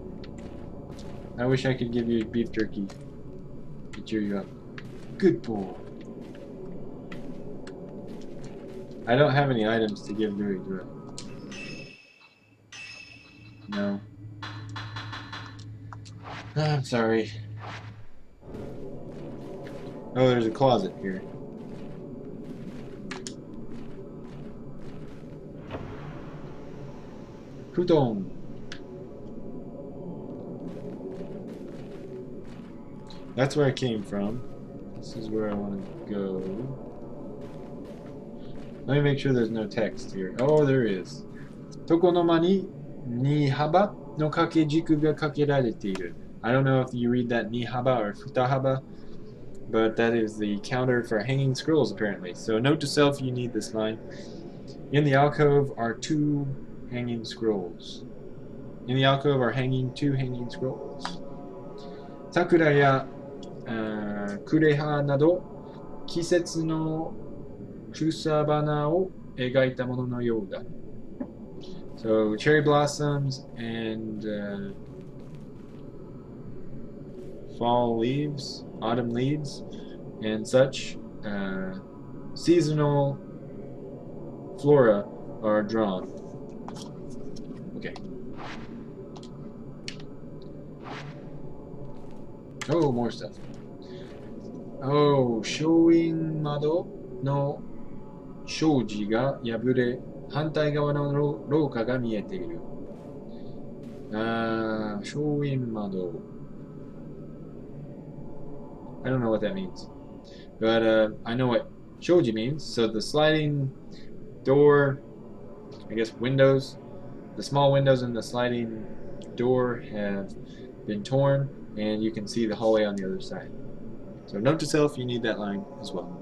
I wish I could give you beef jerky to cheer you up. Good boy. I don't have any items to give Dewey, do I? No. I'm sorry. Oh, there's a closet here. Futon. That's where I came from. This is where I want to go. Let me make sure there's no text here. Oh, there is. Tokonoma ni haba no kakejiku ga kakerarete. I don't know if you read that ni haba or futahaba, but that is the counter for hanging scrolls apparently. So note to self, you need this line. In the alcove are 2 hanging scrolls. In the alcove are hanging 2 hanging scrolls. Sakura ya kureha nado kisetsu no kusabana o egaita mono no you da. So cherry blossoms and fall leaves, autumn leaves, and such seasonal flora are drawn. Okay. Oh, more stuff. Oh, showing mado no shoji ga yabure hantai gawa no rouka ga miete iru. Showing mado. I don't know what that means. But I know what shoji means. So the sliding door, I guess windows, the small windows in the sliding door have been torn, and you can see the hallway on the other side. So note to self, you need that line as well.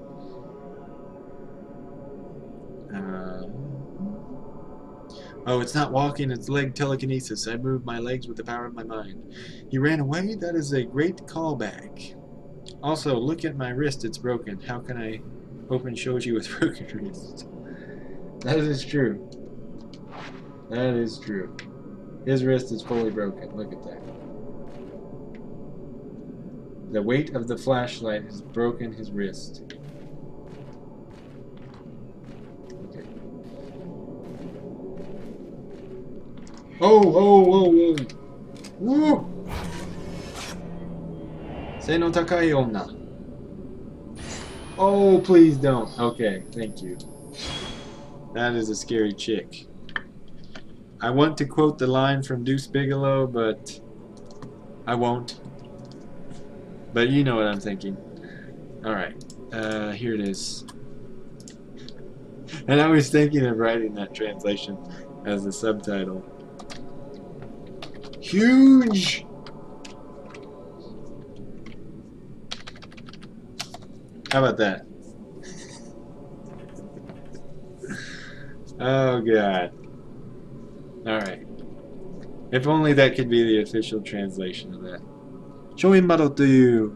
Oh, it's not walking, it's leg telekinesis. I moved my legs with the power of my mind. He ran away? That is a great callback. Also, look at my wrist, it's broken. How can I open shoji with broken wrist? That is true. That is true. His wrist is fully broken. Look at that. The weight of the flashlight has broken his wrist. Okay. Oh, oh, whoa, whoa. Woo! 背の高い女. Oh, please don't. Okay, thank you. That is a scary chick. I want to quote the line from Deuce Bigelow, but I won't. But you know what I'm thinking. Alright, here it is. And I was thinking of writing that translation as a subtitle. Huge! How about that? Oh god. Alright. If only that could be the official translation of that. ショイン窓という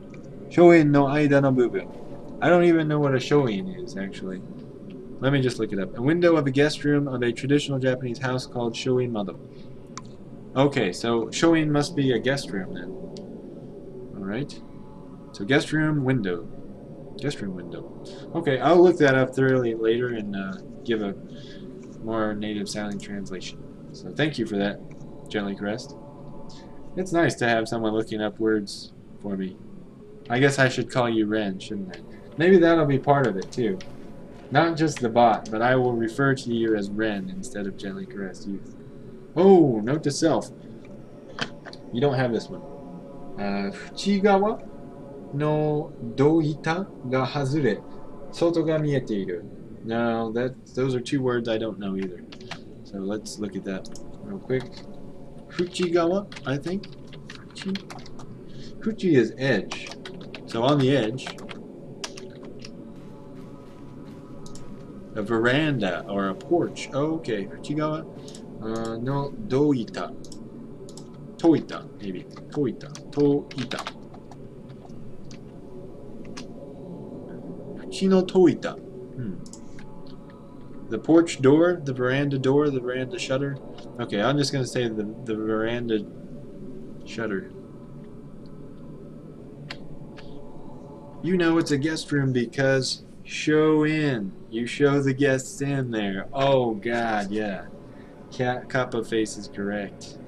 ショインの間の部分. I don't even know what a showing is, actually. Let me just look it up. A window of a guest room of a traditional Japanese house called showin mado. Okay, so showin must be a guest room then. Alright. So guest room window. Guest room window. Okay, I'll look that up thoroughly later and give a more native sounding translation. So thank you for that, Gently Caressed. It's nice to have someone looking up words for me. I guess I should call you Ren, shouldn't I? Maybe that'll be part of it too. Not just the bot, but I will refer to you as Ren instead of Gently Caressed Youth. Oh, note to self. You don't have this one. Fuchigawa no doita ga hazure. Soto ga mieteiru. No, those are two words I don't know either. So let's look at that real quick. Fuchigawa, I think. Fuchi is edge. So on the edge, a veranda or a porch. Oh, okay. Fuchigawa no doita. Toita, maybe. Toita. Toita. Fuchi no toita. The porch door, the veranda shutter. Okay, I'm just going to say the veranda shutter. You know it's a guest room because show in. You show the guests in there. Oh god, yeah. Kappa face is correct.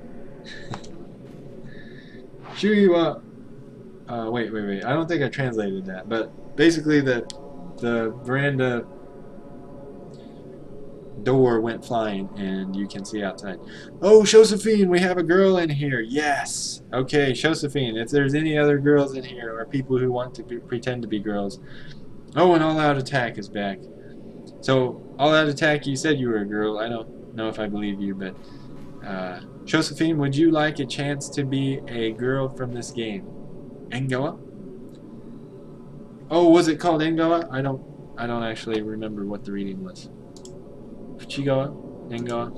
Shui wa wait. I don't think I translated that, but basically the veranda door went flying and you can see outside. Oh, Josephine, we have a girl in here. Yes. Okay, Josephine, if there's any other girls in here or people who want to pretend to be girls. Oh, and All Out Attack is back. So, All Out Attack, you said you were a girl. I don't know if I believe you, but Josephine, would you like a chance to be a girl from this game? Engawa? Oh, was it called Engawa? I don't actually remember what the reading was. Fuchigawa? Engawa?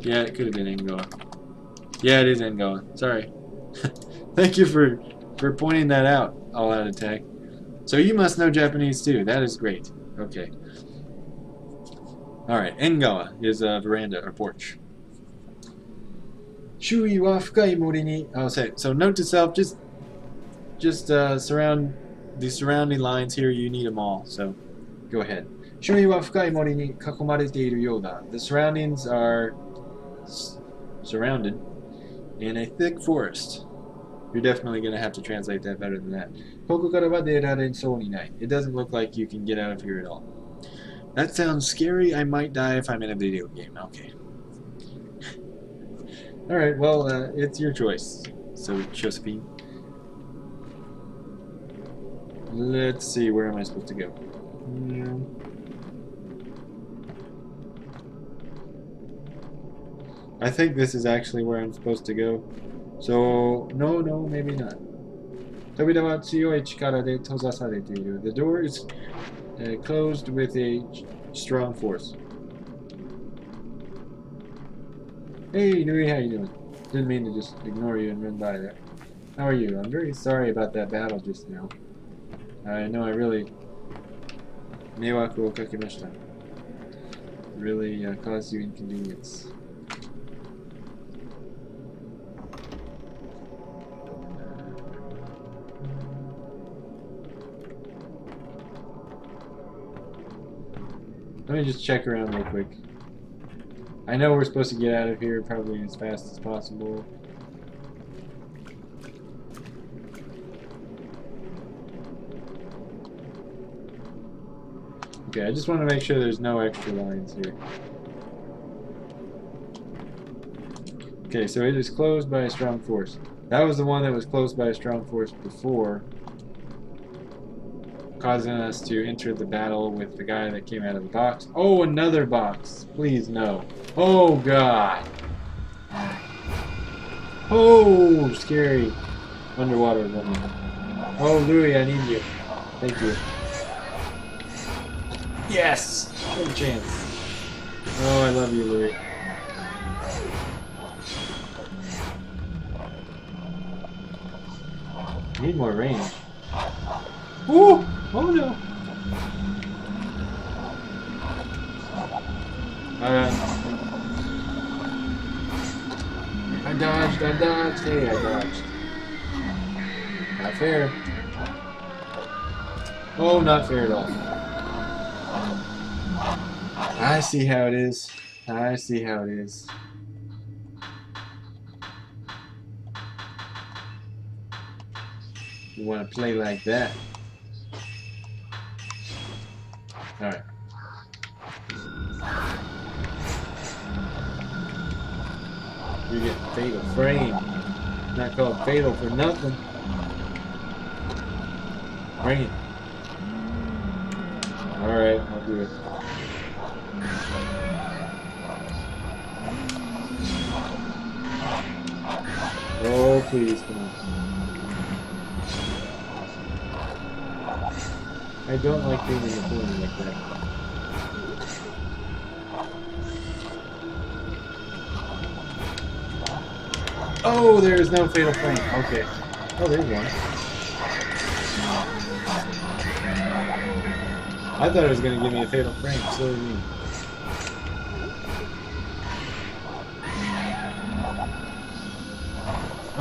Yeah, it could have been Engawa. Yeah, it is Engawa. Sorry. Thank you for pointing that out, All Out Attack. So you must know Japanese too. That is great. Okay. Alright, Engawa is a veranda or porch. Shui wa fukai mori ni. I'll say. So note to self, just surround the surrounding lines here. You need them all. So go ahead. Shui wa fukai mori ni kakomarete you da. The surroundings are surrounded in a thick forest. You're definitely going to have to translate that better than that. It doesn't look like you can get out of here at all. That sounds scary. I might die if I'm in a video game. Okay. Alright, well, it's your choice. So, Josephine. Let's see, where am I supposed to go? I think this is actually where I'm supposed to go. So, no, maybe not. The door is closed with a strong force. Hey, Nui, how you doing? Didn't mean to just ignore you and run by there. How are you? I'm very sorry about that battle just now. I know I really meiwaku o kakemashita. Really caused you inconvenience. Let me just check around real quick. I know we're supposed to get out of here probably as fast as possible. Okay, I just want to make sure there's no extra lines here. Okay, so it is closed by a strong force. That was the one that was closed by a strong force before, causing us to enter the battle with the guy that came out of the box. Oh, another box. Please, no. Oh, God. Oh, scary. Underwater woman. Oh, Louis, I need you. Thank you. Yes! No chance. Oh, I love you, Louis. I need more range. Ooh! Oh, no. I dodged. Hey, I dodged. Not fair. Oh, not fair at all. I see how it is. I see how it is. You want to play like that. Alright. You're getting fatal frame. Not called fatal for nothing. Bring it. Alright, I'll do it. Oh, please, come on. I don't like being in the corner like that. Oh, there is no fatal frame. Okay. Oh, there's one. I thought it was going to give me a fatal frame. So did me.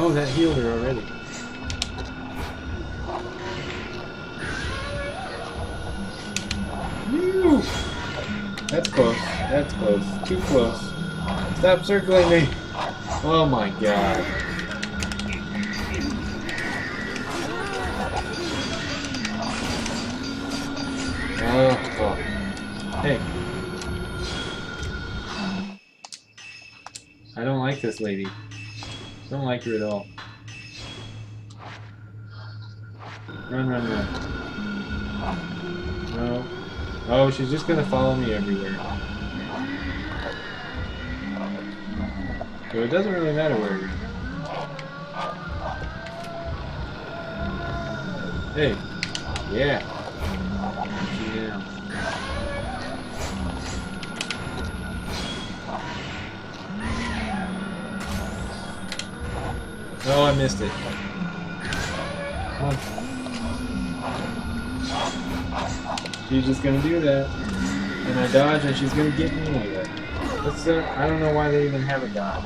Oh, that healed her already. Woo! That's close. That's close. Too close. Stop circling me. Oh my god. Oh. Hey. I don't like this lady. Don't like her at all. Run, run, run. No. Oh, she's just gonna follow me everywhere. So it doesn't really matter where you're. Hey. Yeah. Yeah. Oh, I missed it. Come on. She's just gonna do that. And I dodge and she's gonna get me anyway. What's I don't know why they even have a dodge.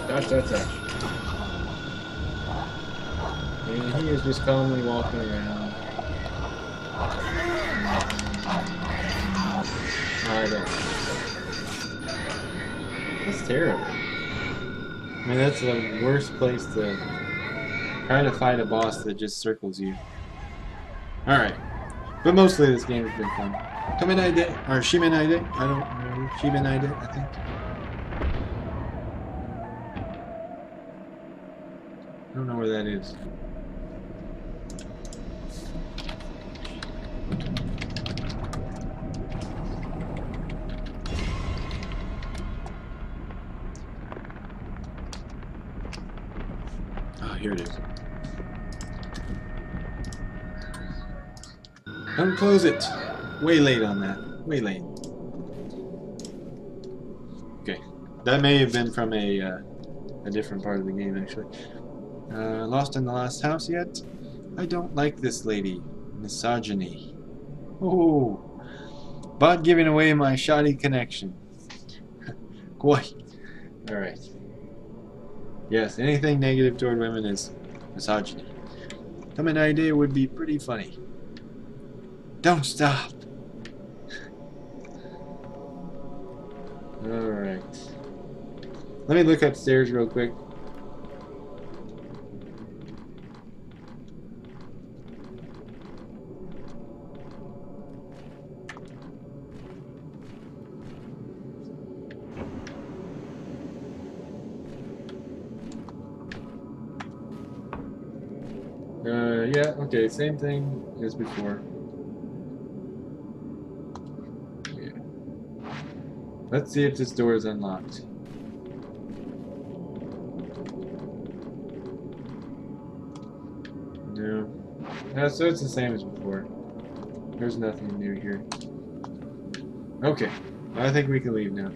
Dodge, dodge, dodge. And he is just calmly walking around. I don't. That's terrible. I mean, that's the worst place to try to fight a boss that just circles you. Alright. But mostly this game has been fun. Kaminaide, or Shimenaide, I don't know. Shimenaide, I think. I don't know where that is. Oh, here it is. Don't close it. Way late on that. Way late. Okay. That may have been from a different part of the game, actually. Lost in the last house yet? I don't like this lady. Misogyny. Oh. Bot giving away my shoddy connection. Quite. Alright. Yes, anything negative toward women is misogyny. Coming idea would be pretty funny. Don't stop! Alright. Let me look upstairs real quick. Yeah, okay, same thing as before. Yeah. Let's see if this door is unlocked. No. So it's the same as before. There's nothing new here. Okay. I think we can leave now.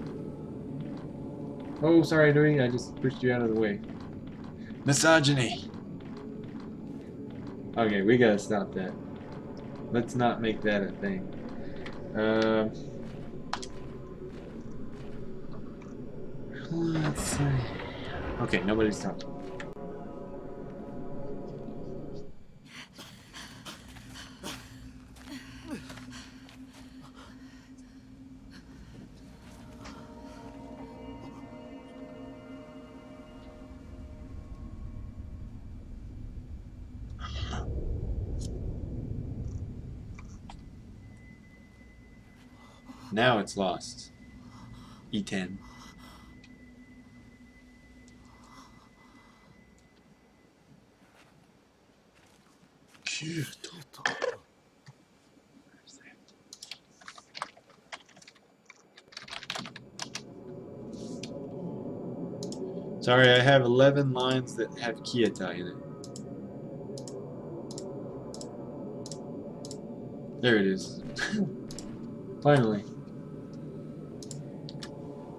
Oh, sorry, Dewey. I just pushed you out of the way. Misogyny! Okay, we gotta stop that. Let's not make that a thing. Let's see. Okay, nobody's talking. Now it's lost. E10. Cute. Sorry, I have 11 lines that have Kieta in it. There it is. Finally.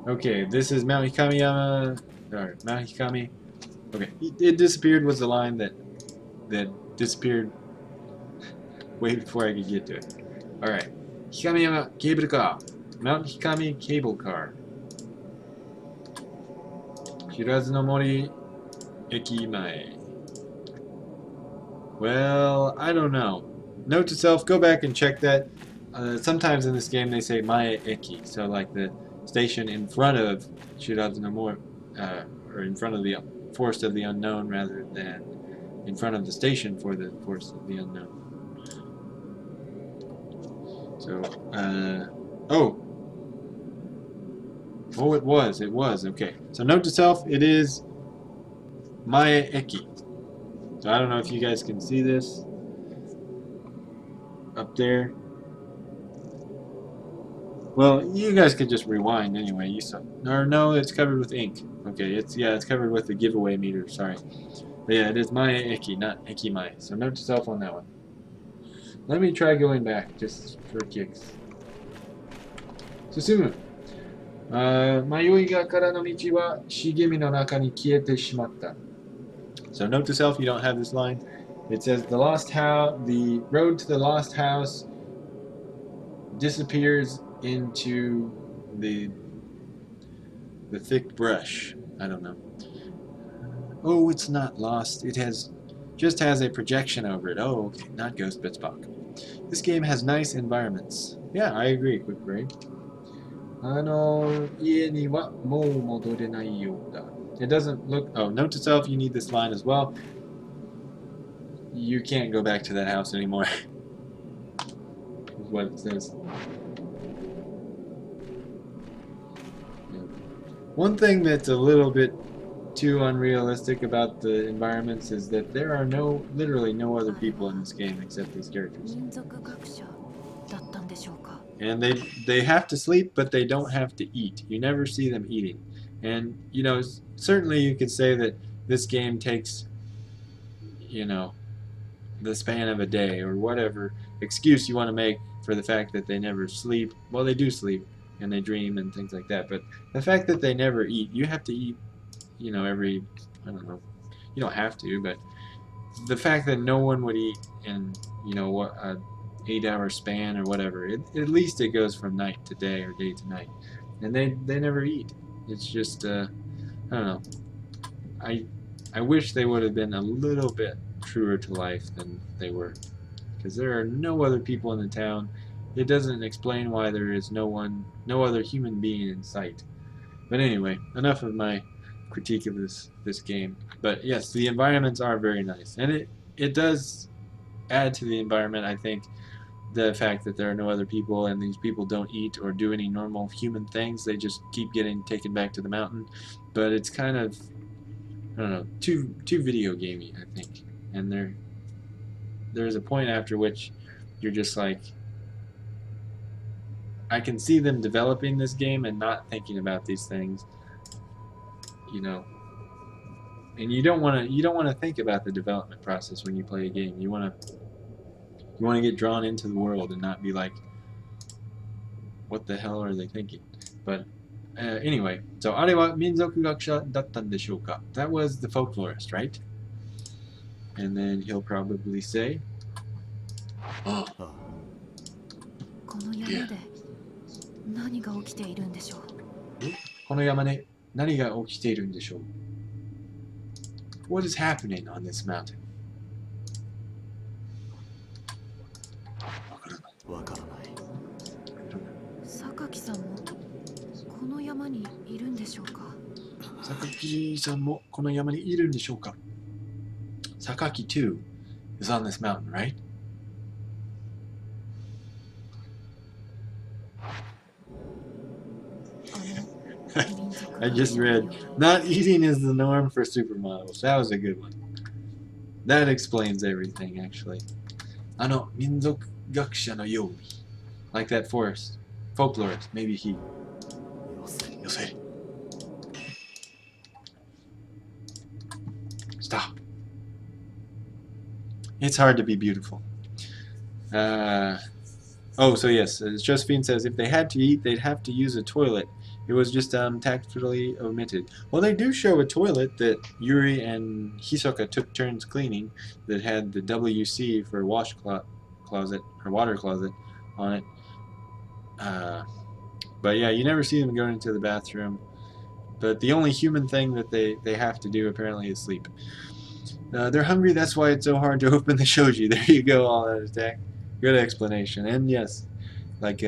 Okay, this is Mount Hikamiyama. Or Mount Hikami. Okay, it disappeared was the line that disappeared way before I could get to it. Alright. Hikamiyama Cable Car. Mount Hikami Cable Car. Shirazu no Mori Eki Mae. Well, I don't know. Note to self, go back and check that. Sometimes in this game they say Mae Eki, so like the station in front of Shirazu no Mori, or in front of the Forest of the Unknown rather than in front of the station for the Forest of the Unknown. So, oh! Oh, it was, okay. So note to self, it is Mae Eki. So I don't know if you guys can see this up there. Well, you guys could just rewind anyway. You saw, or no, it's covered with ink. Okay, it's covered with the giveaway meter. Sorry, but yeah, it is Mae Eki, not Eki Mae. So note to self on that one. Let me try going back just for kicks. Susumu. 迷いがからの道は茂みの中に消えてしまった。So note to self, you don't have this line. It says the road to the lost house disappears into the thick brush. I don't know. Oh, it's not lost. It just has a projection over it. Oh, okay, not Ghost, but Spock. This game has nice environments. Yeah, I agree. Quick brain. 家にはもう戻れないようだ. It doesn't look... Oh, note to self, you need this line as well. You can't go back to that house anymore. Is what it says. One thing that's a little bit too unrealistic about the environments is that there are literally no other people in this game except these characters. And they have to sleep, but they don't have to eat. You never see them eating. And, you know, certainly you could say that this game takes, you know, the span of a day or whatever excuse you want to make for the fact that they never sleep. Well, they do sleep, and they dream and things like that. But the fact that they never eat, you have to eat, you know, every, I don't know, you don't have to, but the fact that no one would eat in, you know, what, 8-hour span or whatever, at least it goes from night to day or day to night, and they never eat. It's just I don't know. I wish they would have been a little bit truer to life than they were, because there are no other people in the town. It doesn't explain why there is no other human being in sight. But anyway, enough of my critique of this game. But yes, the environments are very nice, and it does add to the environment, I think, the fact that there are no other people and these people don't eat or do any normal human things. They just keep getting taken back to the mountain. But it's kind of, I don't know, too video gamey, I think. And there's a point after which you're just like, I can see them developing this game and not thinking about these things, you know. And you don't want to think about the development process when you play a game. You want to get drawn into the world and not be like, what the hell are they thinking? But anyway, so あれは民族学者だったんでしょうか? That was the folklorist, right? And then he'll probably say, oh, この山で何が起きているんでしょう? この山で何が起きているんでしょう? What is happening on this mountain? わからない。榊さんもこの山にいるんでしょうか? 榊さんもこの山にいるんでしょうか? Sakaki too is on this mountain, right? I just read, not eating is the norm for supermodels. That was a good one. That explains everything, actually. 民族学者のように. Like that forest. Folklorist. Maybe he. You'll say. Stop. It's hard to be beautiful. Oh, so yes, as Josephine says, if they had to eat, they'd have to use a toilet. It was just tactfully omitted. Well, they do show a toilet that Yuri and Hisoka took turns cleaning that had the WC for wash closet or water closet on it. But yeah, you never see them going into the bathroom. But the only human thing that they have to do apparently is sleep. They're hungry, that's why it's so hard to open the shoji. There you go, all that attack. Good explanation. And yes, like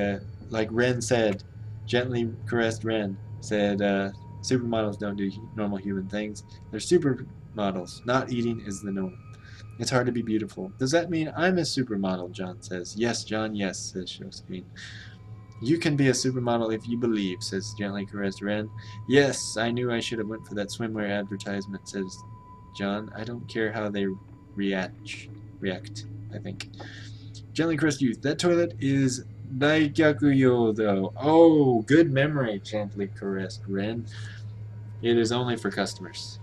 Ren said, gently caressed Ren said, supermodels don't do normal human things. They're supermodels. Not eating is the norm. It's hard to be beautiful. Does that mean I'm a supermodel? John says. Yes, John, yes, says Josephine. You can be a supermodel if you believe, says gently caressed Ren. Yes, I knew I should have went for that swimwear advertisement, says John. I don't care how they react, I think. Gently caressed youth. That toilet is Daikyakuyo, though. Oh, good memory, gently caressed Ren. It is only for customers.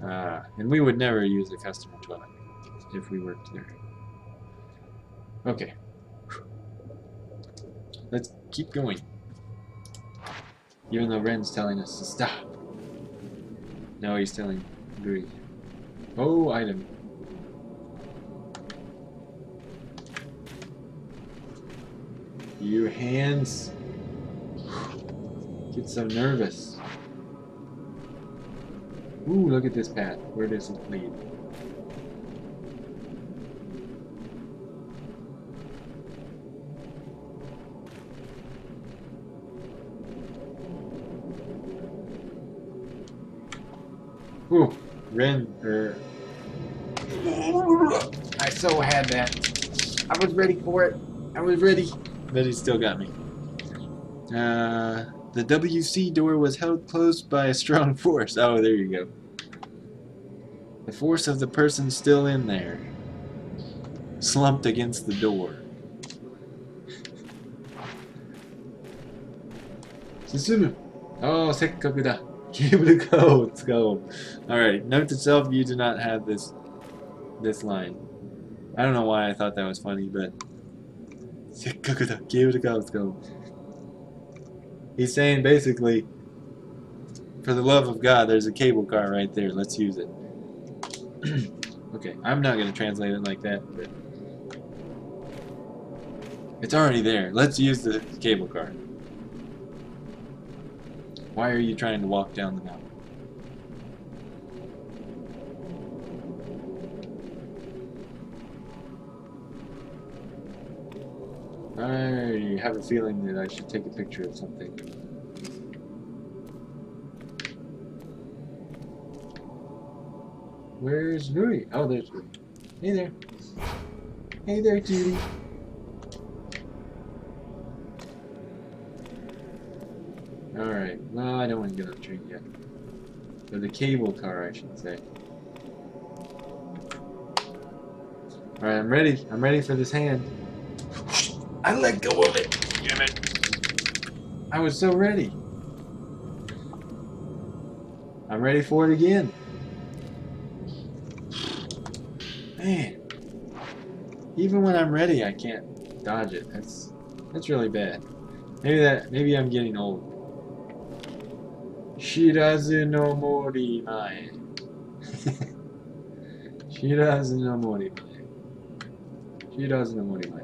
And we would never use a customer toilet if we worked there. Okay. Let's keep going. Even though Ren's telling us to stop. No, he's telling Rui. Oh, item. You hands. Get so nervous. Ooh, look at this path. Where does it lead? Ooh, Ren, I so had that. I was ready for it. I was ready. But he still got me. The WC door was held closed by a strong force. Oh, there you go. The force of the person still in there. Slumped against the door. Susumu. Oh, せっかくだ. Cable go. Let's go. Alright, note to self, you do not have this line. I don't know why I thought that was funny, but せっかくだ. Cable go. Let's go. He's saying basically, for the love of God, there's a cable car right there. Let's use it. Okay, I'm not going to translate it like that, but it's already there. Let's use the cable car. Why are you trying to walk down the mountain? I have a feeling that I should take a picture of something. Where's Rui? Oh, there's Rui. Hey there. Hey there, Judy. Alright, well, I don't want to get on the train yet. Or the cable car, I should say. Alright, I'm ready. I'm ready for this hand. I let go of it. Damn it. I was so ready. I'm ready for it again. Man. Even when I'm ready, I can't dodge it. That's really bad. Maybe I'm getting old. Shirazu no mori mae. Shirazu no mori mae. Shirazu no mori mae.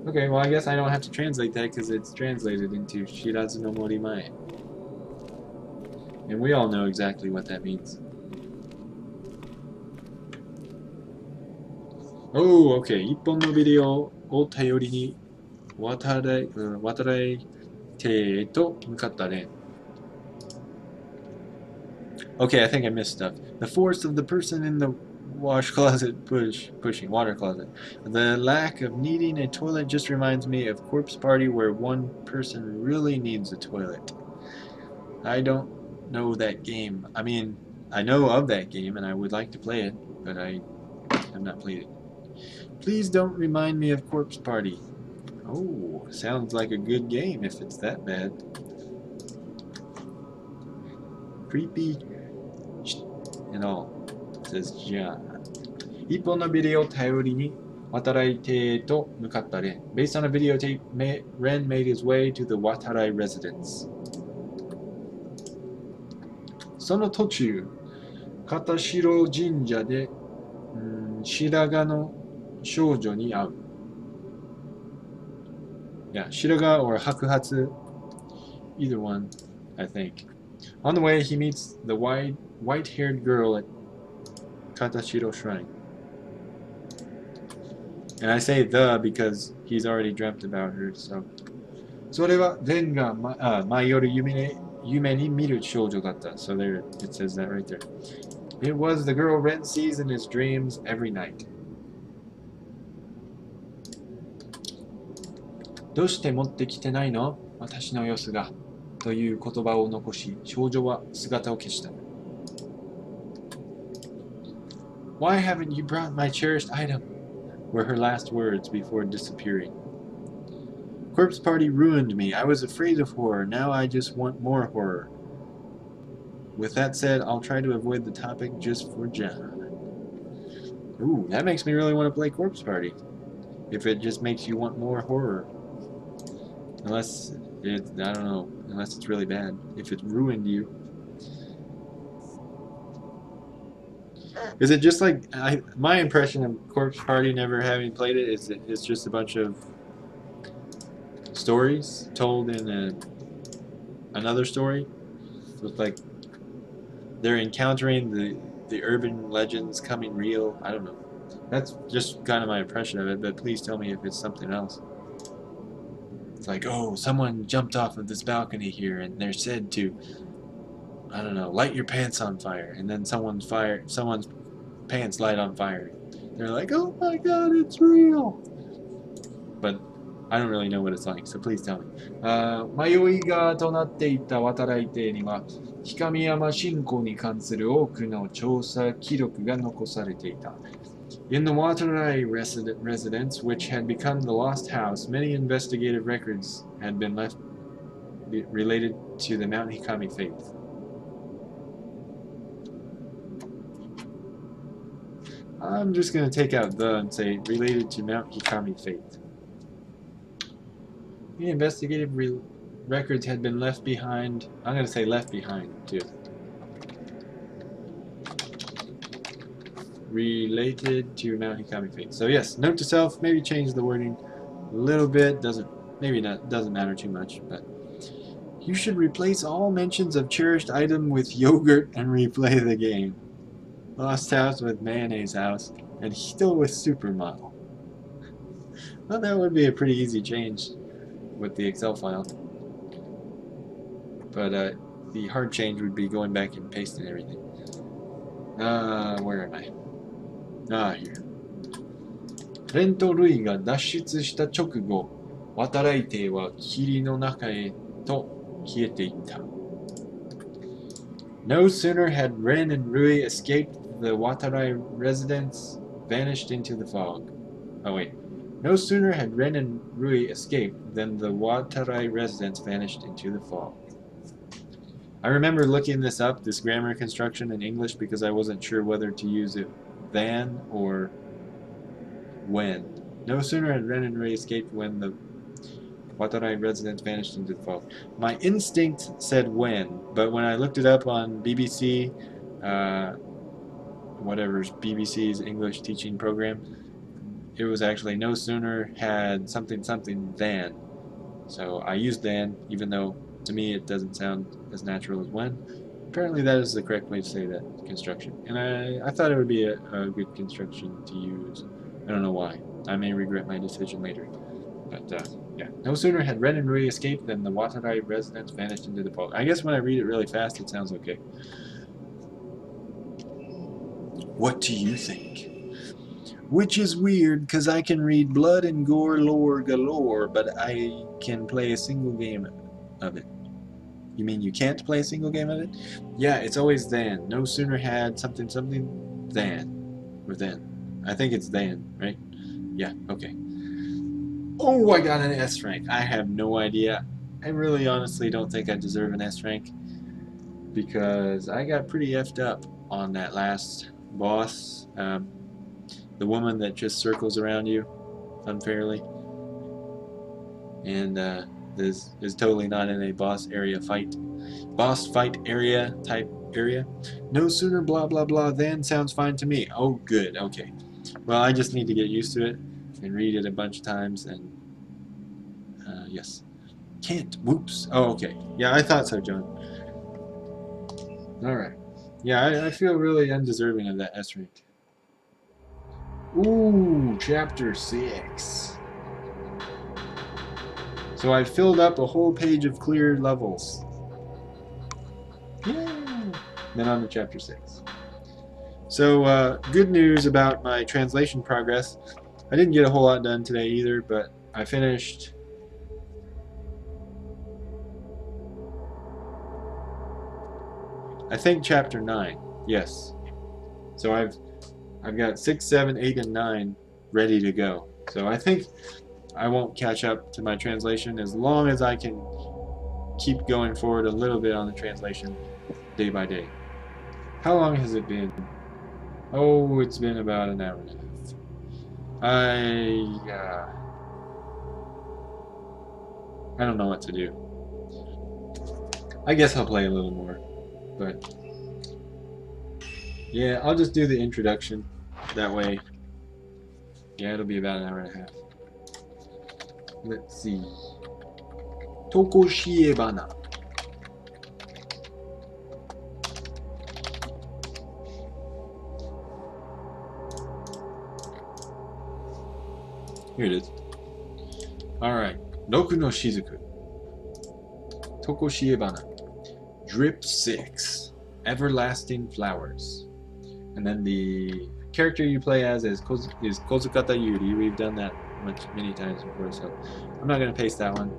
Okay, well I guess I don't have to translate that because it's translated into Shirazu no mori mae. And we all know exactly what that means. Oh, okay. 一本のビデオを頼りに渡来てへと向かったね。Okay, I think I missed stuff. The force of the person in the wash closet pushing water closet. The lack of needing a toilet just reminds me of Corpse Party where one person really needs a toilet. I don't know that game. I mean, I know of that game and I would like to play it, but I have not played it. Please don't remind me of Corpse Party. Oh, sounds like a good game if it's that bad. Creepy and all, says John. 一本のビデオを頼りに渡来邸へと向かったレン。Based on a videotape, Ren made his way to the Watarai residence. その途中、片白神社で、白髪の少女に会う。Yeah, 白髪 or 白髪, either one, I think. On the way, he meets the white-haired girl at Katashiro Shrine. And I say the because he's already dreamt about her, so. それはレンが毎夜夢に見る少女だった. So there, it says that right there. It was the girl Ren sees in his dreams every night. どうして持ってきてないの?私の様子が。という言葉を残し、少女は姿を消した。Why haven't you brought my cherished item? Were her last words before disappearing. Corpse Party ruined me. I was afraid of horror. Now I just want more horror. With that said, I'll try to avoid the topic just for John. Ooh, that makes me really want to play Corpse Party. If it just makes you want more horror. Unless it's, I don't know, unless it's really bad. If it ruined you. Is it just like, my impression of Corpse Party, never having played it, is it's just a bunch of stories told in another story? So it's like they're encountering the urban legends coming real. I don't know. That's just kind of my impression of it, but please tell me if it's something else. It's like, oh, someone jumped off of this balcony here and they're said to, I don't know, light your pants on fire, and then someone's pants light on fire. They're like, oh my god, it's real! But I don't really know what it's like, so please tell me. 迷いがとなっていた渡来邸には、氷上山信仰に関する多くの調査記録が残されていた。In the Watarai residence, which had become the lost house, many investigative records had been left related to the Mount Hikami faith. I'm just going to take out the and say related to Mount Hikami faith. The investigative records had been left behind. I'm going to say left behind too. Related to Mount Hikami faith. So yes, note to self, maybe change the wording a little bit. Doesn't matter too much, but you should replace all mentions of cherished item with yogurt and replay the game. Lost house with mayonnaise house, and still with supermodel. Well, that would be a pretty easy change with the Excel file. But the hard change would be going back and pasting everything. Where am I? Here. レンとルイが脱出した直後、渡来邸は霧の中へと消えていった。No sooner had Ren and Rui escaped the Watarai residence vanished into the fog. Oh wait. No sooner had Ren and Rui escaped than the Watarai residents vanished into the fog. I remember looking this up, this grammar construction in English, because I wasn't sure whether to use it than or when. No sooner had Ren and Rui escaped when the Watarai residents vanished into the fog. My instinct said when, but when I looked it up on BBC, whatever's BBC's English teaching program, it was actually no sooner had something something than. So I used than, even though to me it doesn't sound as natural as when. Apparently that is the correct way to say that construction. And I thought it would be a good construction to use. I don't know why. I may regret my decision later. But yeah, no sooner had Ren and Rui escaped than the Watarai residents vanished into the fog. I guess when I read it really fast it sounds okay. What do you think? Which is weird, because I can read blood and gore lore galore, but I can play a single game of it. You mean you can't play a single game of it? Yeah, it's always than. No sooner had something something than. Or then. I think it's than, right? Yeah, okay. Oh, I got an S rank. I have no idea. I really honestly don't think I deserve an S rank, because I got pretty effed up on that last boss. The woman that just circles around you unfairly and is totally not in a boss fight area type area. No sooner blah blah blah than sounds fine to me. Oh good, okay. Well, I just need to get used to it and read it a bunch of times, and yes. Can't, whoops. Oh okay, yeah, I thought so, John. Alright, yeah, I feel really undeserving of that S rank. Ooh, chapter 6. So I filled up a whole page of clear levels. Yeah. Then on to chapter 6. So good news about my translation progress. I didn't get a whole lot done today either, but I finished I think chapter 9. Yes. So I've got 6, 7, 8, and 9 ready to go. So I think I won't catch up to my translation as long as I can keep going forward a little bit on the translation day by day. How long has it been? Oh, it's been about an hour and a half. I don't know what to do. I guess I'll play a little more, but yeah, I'll just do the introduction. That way, yeah, it'll be about an hour and a half. Let's see. Tokoshiebana. Here it is. Alright. Roku no Shizuku. Tokoshiebana. Drip 6. Everlasting Flowers. And then the character you play as is Kozukata Yuri. We've done that many times before, so I'm not going to paste that one.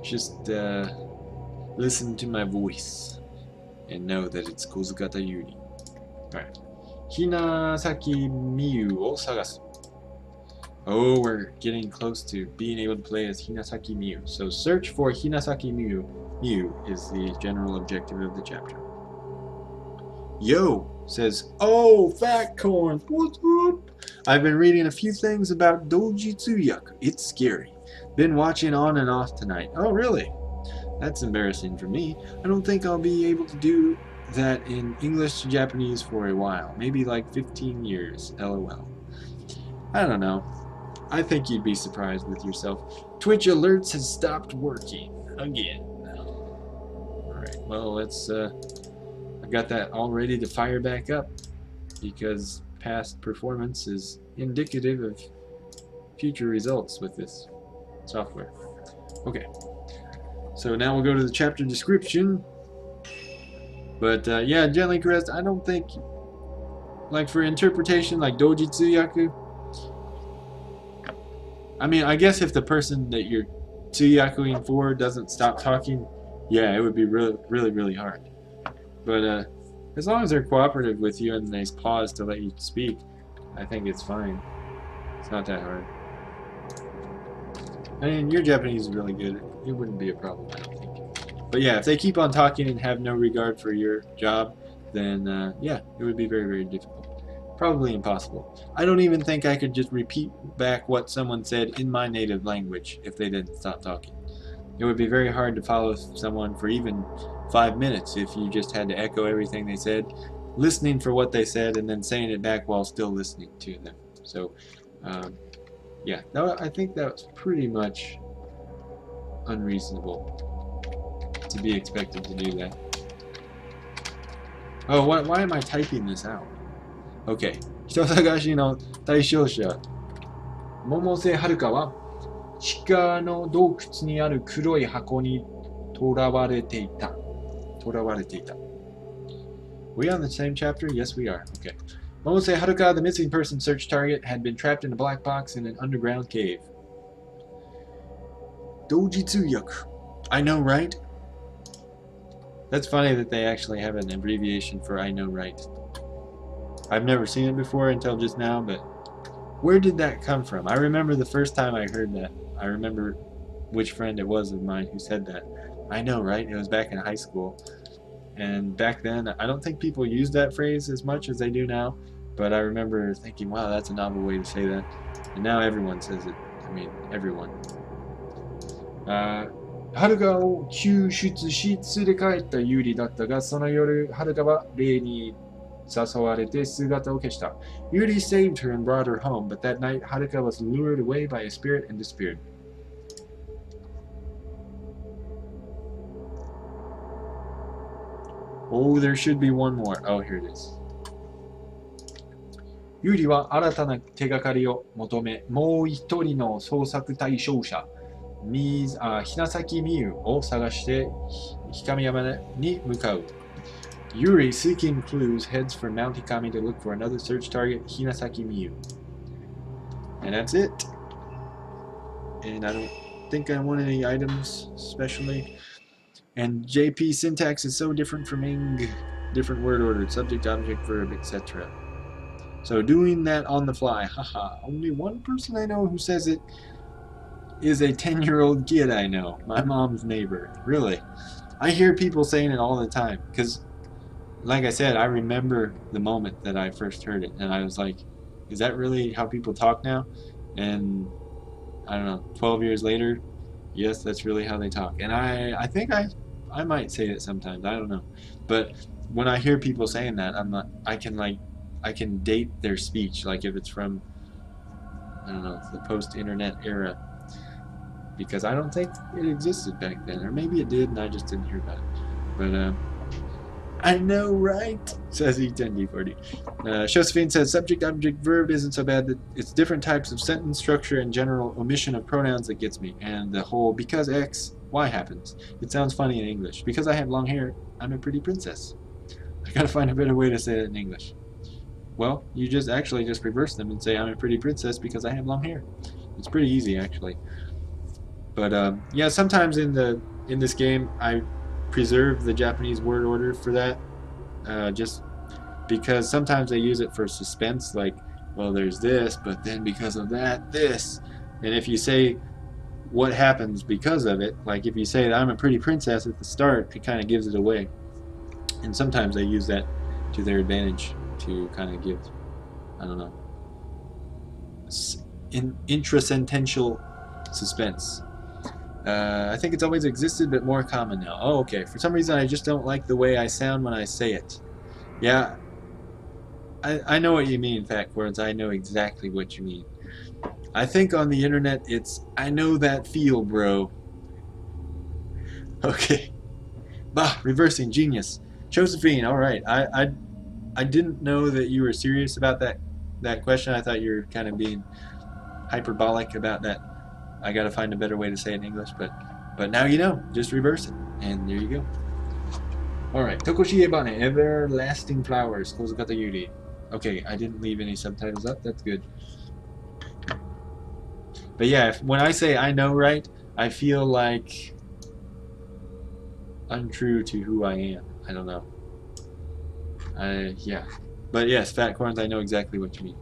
Just listen to my voice and know that it's Kozukata Yuri. Alright. Hinasaki Miyu o sagasu. Oh, we're getting close to being able to play as Hinasaki Miyu. So search for Hinasaki Miyu. Miyu is the general objective of the chapter. Yo says, oh, Fat Corn, what's up? I've been reading a few things about Doji Tsuyaku. It's scary. Been watching on and off tonight. Oh, really? That's embarrassing for me. I don't think I'll be able to do that in English to Japanese for a while. Maybe like 15 years. LOL. I don't know. I think you'd be surprised with yourself. Twitch alerts has stopped working again. Alright, well, let's I've got that all ready to fire back up because past performance is indicative of future results with this software. Okay, so now we'll go to the chapter description. But yeah, gently caressed, I don't think, like for interpretation like Doji Tsuyaku, I mean, I guess if the person that you're Tsuyakuing for doesn't stop talking, yeah, it would be really hard. But as long as they're cooperative with you and they pause to let you speak, I think it's fine. It's not that hard. I mean, your Japanese is really good. It wouldn't be a problem, I don't think. But yeah, if they keep on talking and have no regard for your job, then yeah, it would be very, very difficult. Probably impossible. I don't even think I could just repeat back what someone said in my native language if they didn't stop talking. It would be very hard to follow someone for even 5 minutes if you just had to echo everything they said, listening for what they said, and then saying it back while still listening to them. So, um, yeah, I think that's pretty much unreasonable to be expected to do that. Oh, why am I typing this out? Okay. 人探しの対象者、百瀬遥は地下の洞窟にある黒い箱に囚われていた。囚われていた。We on the same chapter? Yes, we are. Okay. Momose Haruka, the missing person search target, had been trapped in a black box in an underground cave. Dojitsuyaku. I know, right? That's funny that they actually have an abbreviation for I know, right? I've never seen it before until just now, but where did that come from? I remember the first time I heard that. I remember which friend it was of mine who said that. I know, right? It was back in high school. And back then, I don't think people used that phrase as much as they do now, but I remember thinking, wow, that's a novel way to say that. And now everyone says it. I mean, everyone. ハルカを救出し連れ帰ったユーリだったが、その夜、ハルカは霊に誘われて姿を消した。Yuri saved her and brought her home, but that night, Haruka was lured away by a spirit and disappeared. Oh, there should be one more. Oh, here it is. ユーリは新たな手がかりを求め、もう一人の捜索対象者、ひなさきみゆを探して氷上山に向かう。Yuri, seeking clues, heads for Mount Hikami to look for another search target, Hinasaki Miyu. And that's it. And I don't think I want any items, especially. And JP syntax is so different from Ing. Different word order, subject, object, verb, etc. So doing that on the fly, haha. Only one person I know who says it is a 10-year-old kid I know, my mom's neighbor. Really. I hear people saying it all the time, because like I said, I remember the moment that I first heard it, and I was like, is that really how people talk now? And I don't know, 12 years later, yes, that's really how they talk. And I think I might say it sometimes, I don't know. But when I hear people saying that, I can date their speech, like if it's from, I don't know, the post-internet era, because I don't think it existed back then, or maybe it did and I just didn't hear about it. But I know, right? Says E10D40. Josephine says subject, object, verb isn't so bad. That it's different types of sentence structure and general omission of pronouns that gets me. And the whole because X, Y happens. It sounds funny in English. Because I have long hair, I'm a pretty princess. I gotta find a better way to say it in English. Well, you just reverse them and say I'm a pretty princess because I have long hair. It's pretty easy actually. But yeah, sometimes in this game I preserve the Japanese word order for that, just because sometimes they use it for suspense, like, well, there's this, but then because of that, this. And if you say what happens because of it, like if you say that I'm a pretty princess at the start, it kind of gives it away. And sometimes they use that to their advantage to kind of give, I don't know, intrasentential suspense. I think it's always existed, but more common now. Oh, okay. For some reason, I just don't like the way I sound when I say it. Yeah, I know what you mean, Fat Words. I know exactly what you mean. I think on the internet, it's, I know that feel, bro. Okay. Bah, reversing genius. Josephine, alright. I didn't know that you were serious about that question. I thought you were kind of being hyperbolic about that. I gotta find a better way to say it in English, but now you know. Just reverse it, and there you go. Alright, Tokoshi Ebane, Everlasting Flowers, Kozukata Yuri. Okay, I didn't leave any subtitles up, that's good. But yeah, when I say I know right, I feel like untrue to who I am. I don't know. Yeah. But yes, Fat Corns, I know exactly what you mean.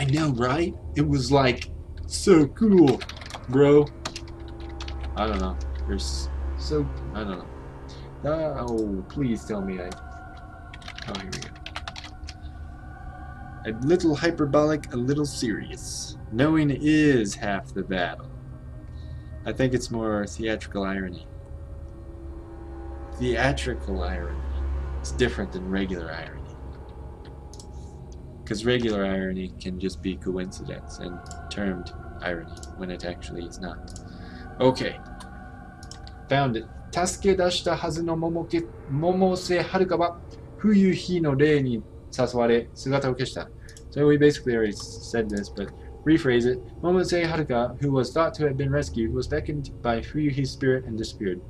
I know, right? It was like so cool, bro. I don't know. There's so I don't know. Oh, please tell me I. Oh, here we go. A little hyperbolic, a little serious. Knowing is half the battle. I think it's more theatrical irony. Theatrical irony is different than regular irony. Because regular irony can just be coincidence and termed irony when it actually is not. Okay. Found it. 助け出したはずの百瀬遥は冬日の霊に誘われ姿を消した。So we basically already said this, but rephrase it. Momose Haruka, who was thought to have been rescued, was beckoned by Fuyuhi's spirit and disappeared.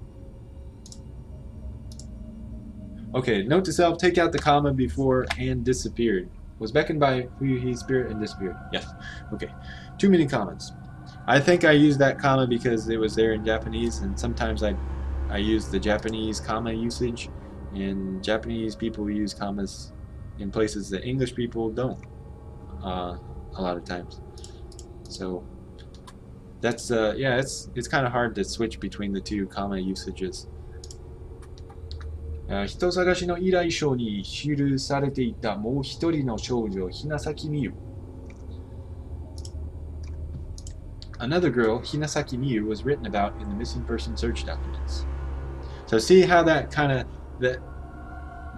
Okay, note to self, take out the comma before and disappeared. Was beckoned by Fuyuhi's spirit and disappeared. Yes. Okay. Too many commas. I think I used that comma because it was there in Japanese, and sometimes I use the Japanese comma usage, and Japanese people use commas in places that English people don't a lot of times. So that's yeah, it's kind of hard to switch between the two comma usages. 人探しの依頼書に記されていたもう一人の少女、Hinasaki Miyu. Another girl, Hinasaki Miyu, was written about in the missing person search documents. So see how that kind of that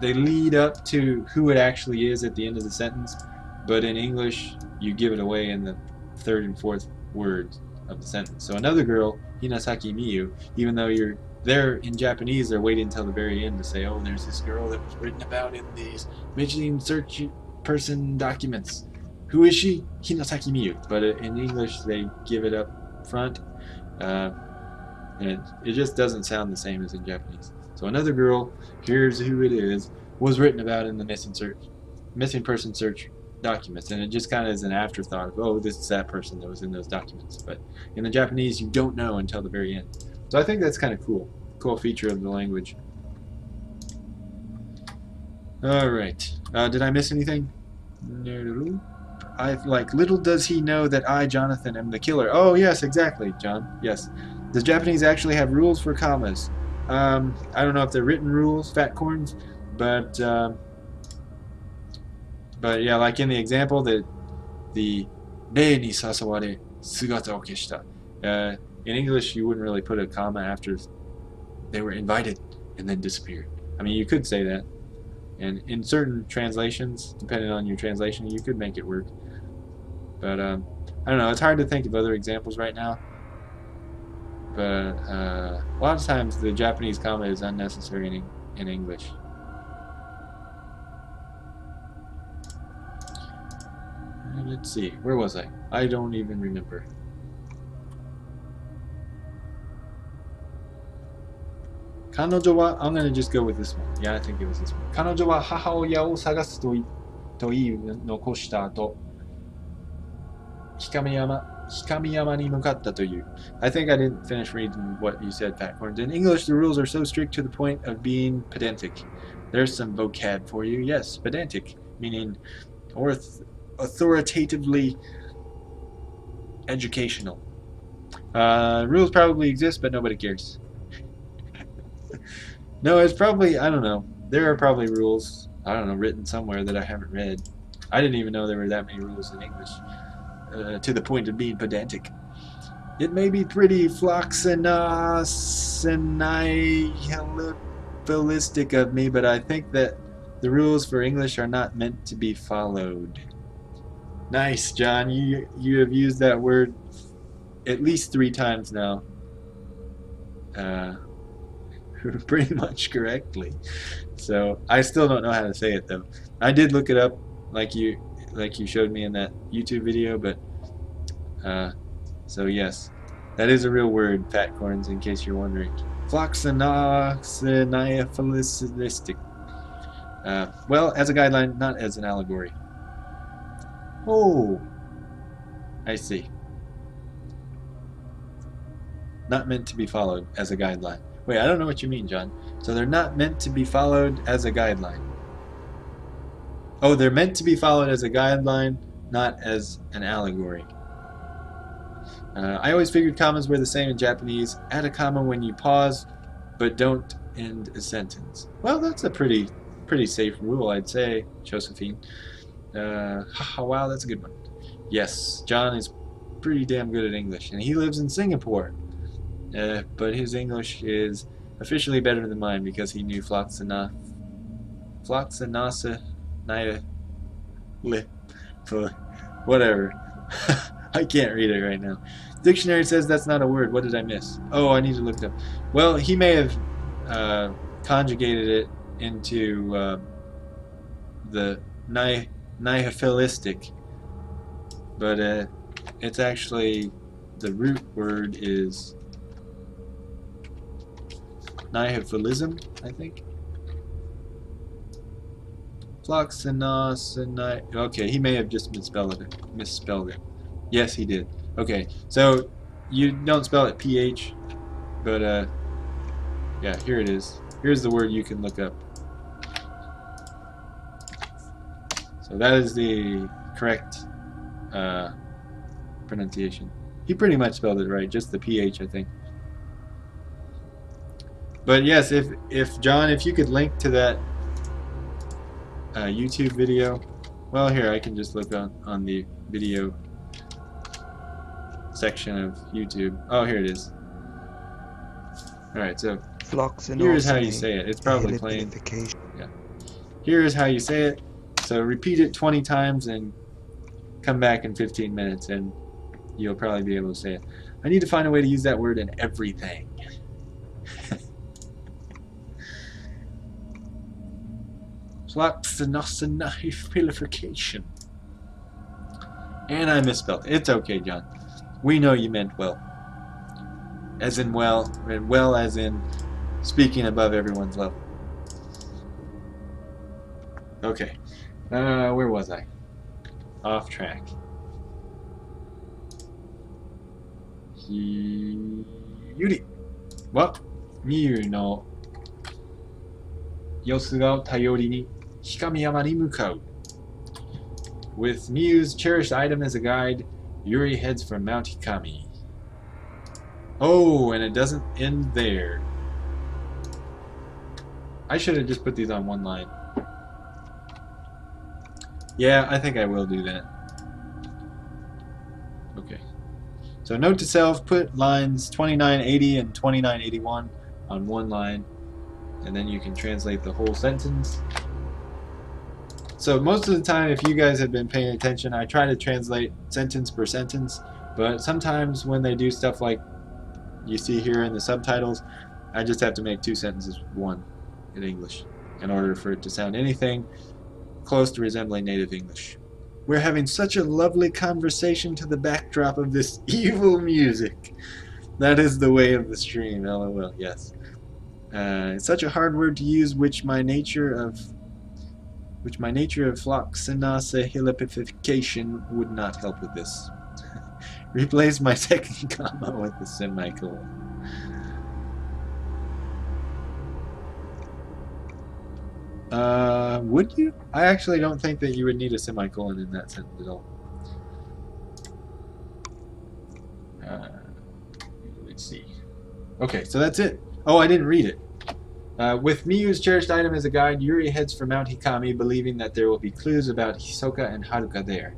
they lead up to who it actually is at the end of the sentence, but in English you give it away in the third and fourth words of the sentence. So another girl, Hinasaki Miyu, even though you're there in Japanese, they're waiting until the very end to say, oh, there's this girl that was written about in these missing search person documents. Who is she? Hinasaki Miyu. But in English, they give it up front, and it just doesn't sound the same as in Japanese. So another girl, here's who it is, was written about in the missing person search documents, and it just kind of is an afterthought of, oh, this is that person that was in those documents. But in the Japanese, you don't know until the very end. So I think that's kind of cool feature of the language. All right, did I miss anything? No. Little does he know that I, Jonathan, am the killer. Oh yes, exactly, John. Yes. Does Japanese actually have rules for commas? I don't know if they're written rules, fat corns, but yeah, like in the example that the "re ni sasaware sugata o keshita." In English, you wouldn't really put a comma after they were invited and then disappeared. I mean, you could say that, and in certain translations, depending on your translation, you could make it work. But I don't know. It's hard to think of other examples right now. But a lot of times the Japanese comma is unnecessary in English. Let's see. Where was I? I don't even remember. I'm gonna just go with this one. Yeah, I think it was this one. 彼女は母親を探すと言い残した後、氷上山に向かったという。I think I didn't finish reading what you said, Fatcorns. In English, the rules are so strict to the point of being pedantic. There's some vocab for you. Yes, pedantic, meaning authoritatively educational. Rules probably exist, but nobody cares. No, it's probably, I don't know. There are probably rules, I don't know, written somewhere that I haven't read. I didn't even know there were that many rules in English, to the point of being pedantic. It may be pretty floxennihilistic of me, but I think that the rules for English are not meant to be followed. Nice, John. You have used that word at least 3 times now. Pretty much correctly. So I still don't know how to say it though. I did look it up like you showed me in that YouTube video, but so yes, that is a real word, Fatcorns, in case you're wondering. Floxennihilistic. Well, as a guideline, not as an allegory. Oh, I see. Not meant to be followed as a guideline. Wait, I don't know what you mean, John. So they're not meant to be followed as a guideline. Oh, they're meant to be followed as a guideline, not as an allegory. I always figured commas were the same in Japanese. Add a comma when you pause, but don't end a sentence. Well, that's a pretty safe rule, I'd say, Josephine. Wow, that's a good one. Yes, John is pretty damn good at English, and he lives in Singapore. But his English is officially better than mine because he knew Floxanasa Naya whatever. I can't read it right now. Dictionary says that's not a word. What did I miss? Oh, I need to look it up. Well, he may have conjugated it into the nihilistic, but it's actually, the root word is nihilism, I think. Floxanasa. Okay, he may have just misspelled it. Yes, he did. Okay, so you don't spell it PH, but yeah, here it is. Here's the word you can look up. So that is the correct pronunciation. He pretty much spelled it right, just the PH, I think. But yes, if John, if you could link to that YouTube video. Well, here, I can just look on the video section of YouTube. Oh, here it is. Alright, so here is how you say it. It's probably plain. Yeah. Here is how you say it. So repeat it 20 times and come back in 15 minutes and you'll probably be able to say it. I need to find a way to use that word in everything. Floxanopsonification. And I misspelled it. It's okay, John. We know you meant well. As in well, and well as in speaking above everyone's level. Okay. Where was I? Off track. Yuri. What? Miyu no 様子が頼りに氷上山に向かう. With Miyu's cherished item as a guide, Yuri heads for Mount Hikami. Oh, and it doesn't end there. I should have just put these on one line. Yeah, I think I will do that. Okay. So note to self, put lines 2980 and 2981 on one line, and then you can translate the whole sentence. So most of the time, if you guys have been paying attention, I try to translate sentence per sentence, but sometimes when they do stuff like you see here in the subtitles, I just have to make two sentences one in English in order for it to sound anything close to resembling native English. We're having such a lovely conversation to the backdrop of this evil music. That is the way of the stream, lol, yes. It's such a hard word to use, which my nature of floxanasa would not help with this. Replace my second comma with a semicolon. Would you? I actually don't think that you would need a semicolon in that sentence at all. Let's see. Okay, so that's it. Oh, I didn't read it. With Miyu's cherished item as a guide, Yuri heads for Mount Hikami, believing that there will be clues about Hisoka and Haruka there.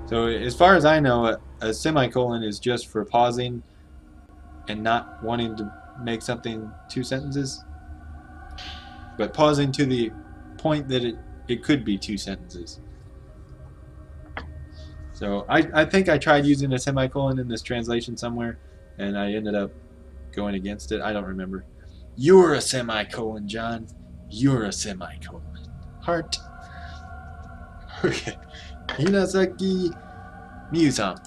So, as far as I know, a semicolon is just for pausing and not wanting to make something two sentences, but pausing to the point that it could be two sentences. So I think I tried using a semicolon in this translation somewhere, and I ended up going against it. I don't remember. You're a semicolon, John. You're a semicolon. Heart. Okay. Hinazaki Miyu-san.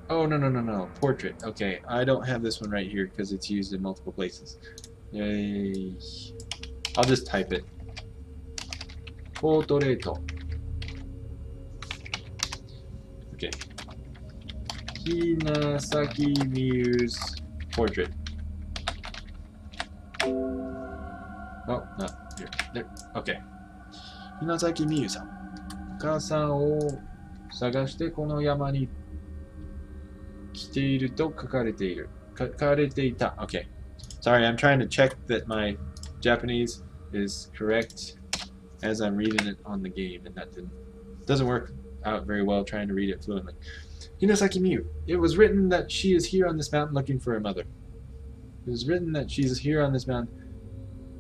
Oh, no. Portrait. Okay, I don't have this one right here because it's used in multiple places. Yay. I'll just type it. Portrait. Okay. Hinazaki Miyu's portrait. There. Okay. Hinazaki Miyu-san. お母さんを探してこの山に来ていると書かれている。書かれていた。Okay. Sorry, I'm trying to check that my Japanese is correct as I'm reading it on the game, and that doesn't work out very well trying to read it fluently. Hinasaki Miyu. It was written that she is here on this mountain looking for her mother. It was written that she's here on this mountain.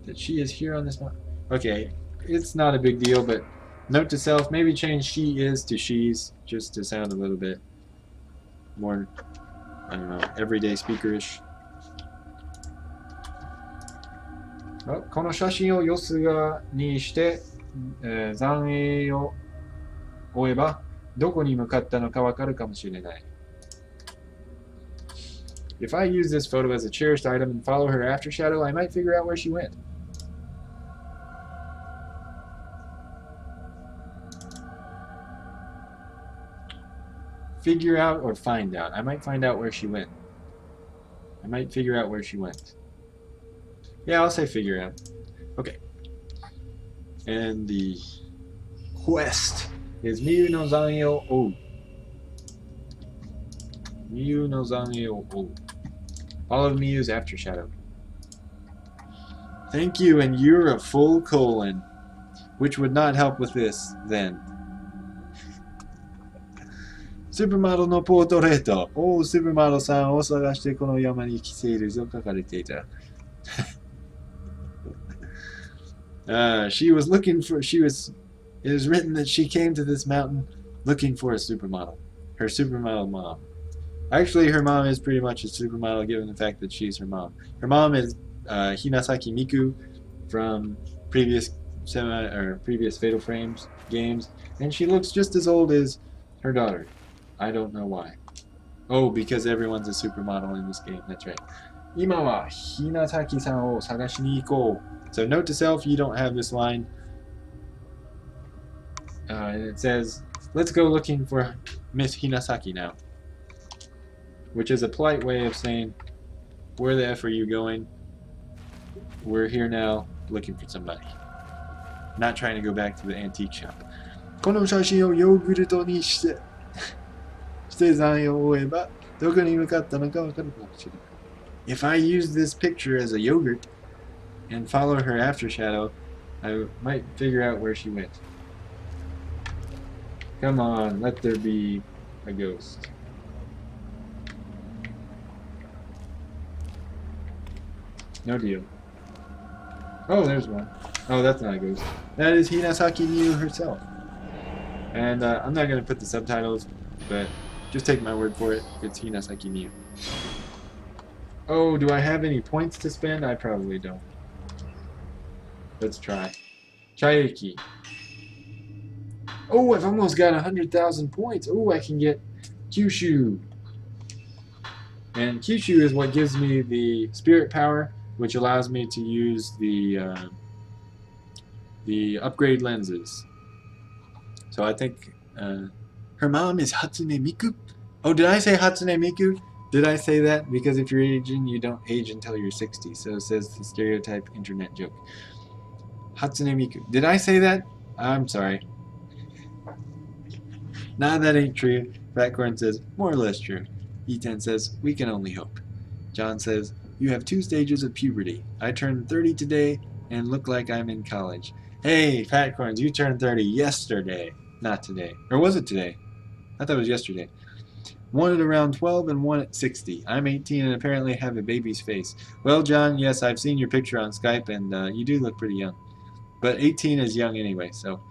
That she is here on this mountain. Okay, it's not a big deal, but note to self, maybe change she is to she's, just to sound a little bit more, I don't know, everyday speakerish. この写真をよすがにして、残影を追えばどこに向かったのかわかるかもしれない。If I use this photo as a cherished item and follow her after shadow, I might figure out where she went. Figure out or find out. I might find out where she went. I might figure out where she went. Yeah, I'll say figure out. Okay. And the quest is Miyu no Zange o ou. Miyu no Zange o ou. Follow Miyu's after shadow. Thank you, and you're a full colon. Which would not help with this, then. Supermodel no ポートレート。おう、Supermodel さんを探してこの山に来ていると書かれていた。She was looking for, it was written that she came to this mountain looking for a supermodel. Her supermodel mom. Actually, her mom is pretty much a supermodel given the fact that she's her mom. Her mom is Hinasaki Miku from previous Fatal Frames games, and she looks just as old as her daughter. I don't know why. Oh, because everyone's a supermodel in this game. That's right. 今はHinasakiさんを探しに行こう。So note to self, you don't have this line. And it says, let's go looking for Miss Hinasaki now. Which is a polite way of saying, where the F are you going? We're here now looking for somebody. Not trying to go back to the antique shop. この写真をヨーグルトにして残影を追えばどこに向かったのかわかるかもしれない。If I use this picture as a yogurt and follow her after shadow, I might figure out where she went. Come on, let there be a ghost. No deal. Oh, there's one. Oh, that's not a ghost. That is Hinasaki Miyu herself. And I'm not going to put the subtitles, but just take my word for it. It's Hinasaki Miyu. Oh, do I have any points to spend? I probably don't. Let's try. Chaeki. Oh, I've almost got 100,000 points. Oh, I can get Kyushu. And Kyushu is what gives me the spirit power, which allows me to use the upgrade lenses. So I think her mom is Hatsune Miku. Oh, did I say Hatsune Miku? Did I say that? Because if you're aging, you don't age until you're 60. So it says the stereotype internet joke. Hatsune Miku. Did I say that? I'm sorry. Nah, that ain't true. Fatcorn says, more or less true. E10 says, we can only hope. John says, you have 2 stages of puberty. I turned 30 today and look like I'm in college. Hey, Fatcorns, you turned 30 yesterday. Not today. Or was it today? I thought it was yesterday. One at around 12 and one at 60. I'm 18 and apparently have a baby's face. Well, John, yes, I've seen your picture on Skype and you do look pretty young. But 18 is young anyway, so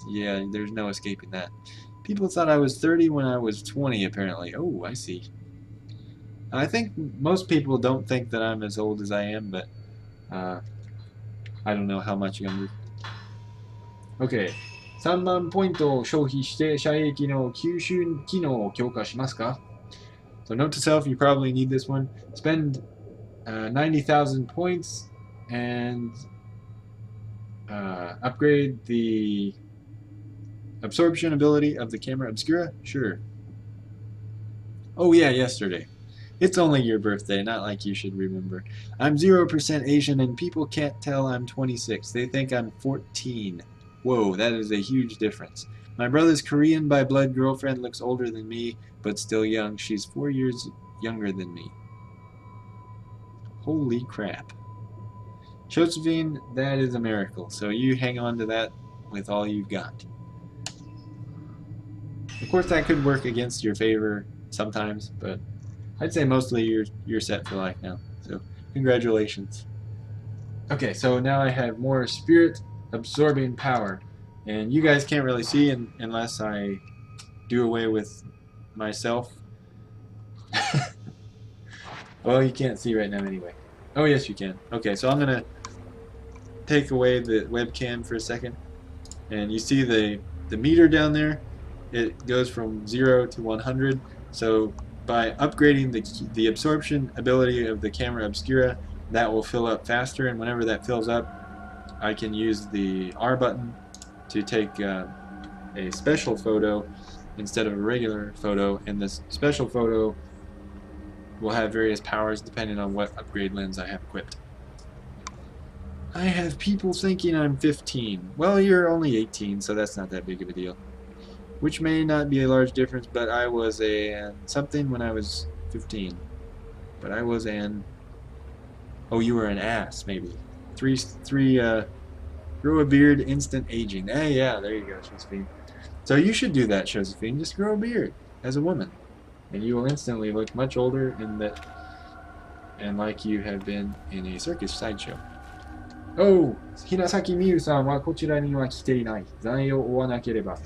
yeah, there's no escaping that. People thought I was 30 when I was 20, apparently. Oh, I see. I think most people don't think that I'm as old as I am, but I don't know how much younger. Okay. 3万ポイントを消費して射撃の吸収機能を強化しますか? So note to self, you probably need this one. Spend 90,000 points and upgrade the absorption ability of the camera obscura? Sure. Oh yeah, yesterday. It's only your birthday, not like you should remember. I'm 0% Asian and people can't tell I'm 26. They think I'm 14. Whoa, that is a huge difference. My brother's Korean by blood girlfriend looks older than me, but still young. She's 4 years younger than me. Holy crap. Josephine, that is a miracle. So you hang on to that with all you've got. Of course, that could work against your favor sometimes, but I'd say mostly you're set for life now. So congratulations. Okay, so now I have more spirit absorbing power, and you guys can't really see unless I do away with myself. Well, you can't see right now anyway. Oh yes, you can. Okay, so I'm gonna take away the webcam for a second, and you see the meter down there. It goes from 0 to 100. So by upgrading the absorption ability of the camera obscura, that will fill up faster, and whenever that fills up, I can use the R button to take a special photo instead of a regular photo, and this special photo will have various powers depending on what upgrade lens I have equipped. I have people thinking I'm 15. Well, you're only 18, so that's not that big of a deal. Which may not be a large difference, but I was a something when I was 15. But I was an... Oh, you were an ass, maybe. Grow a beard, instant aging. Hey, yeah, there you go, Josephine. So you should do that, Josephine. Just grow a beard as a woman. And you will instantly look much older and like you have been in a circus sideshow. Oh, Hinasaki Miyu-san wa kochira ni wa kite inai. Zan yo owa nakereba.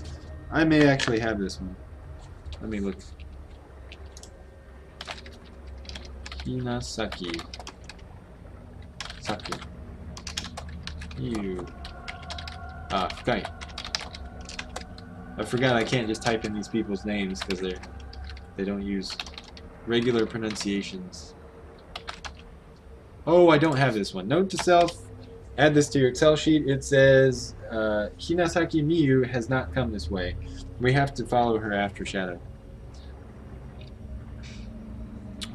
I may actually have this one. Let me look. Hinasaki Saku Miyu. Ah, Fukai. I forgot I can't just type in these people's names because they don't use regular pronunciations. Oh, I don't have this one. Note to self, add this to your Excel sheet. It says Hinasaki Miyu has not come this way. We have to follow her after Shadow.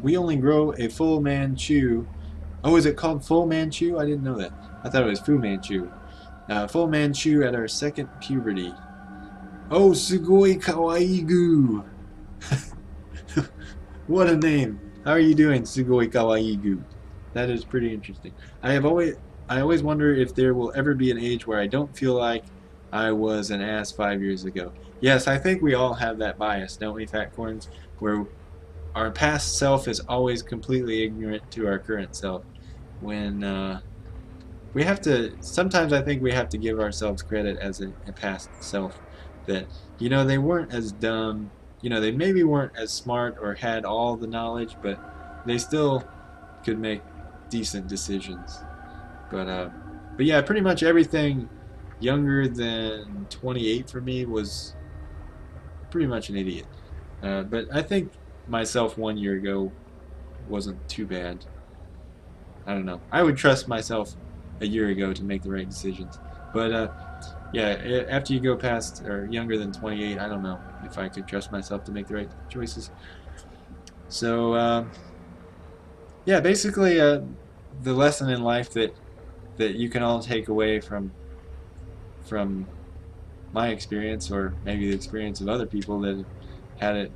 We only grow a full Manchu. Oh, is it called full Manchu? I didn't know that. I thought it was Fu Manchu. Full Manchu at our second puberty. Oh, sugoi kawaiigu. What a name. How are you doing, sugoi kawaiigu? That is pretty interesting. I always wonder if there will ever be an age where I don't feel like I was an ass 5 years ago. Yes, I think we all have that bias, don't we, Fatcorns? Where our past self is always completely ignorant to our current self. When we have to, sometimes I think we have to give ourselves credit as a past self. That, you know, they weren't as dumb, you know, they maybe weren't as smart or had all the knowledge, but they still could make decent decisions. But yeah, pretty much everything younger than 28 for me was pretty much an idiot. But I think myself 1 year ago wasn't too bad. I don't know. I would trust myself a year ago to make the right decisions. But yeah, after you go past or younger than 28, I don't know if I could trust myself to make the right choices. So yeah, basically the lesson in life that you can all take away from my experience, or maybe the experience of other people that had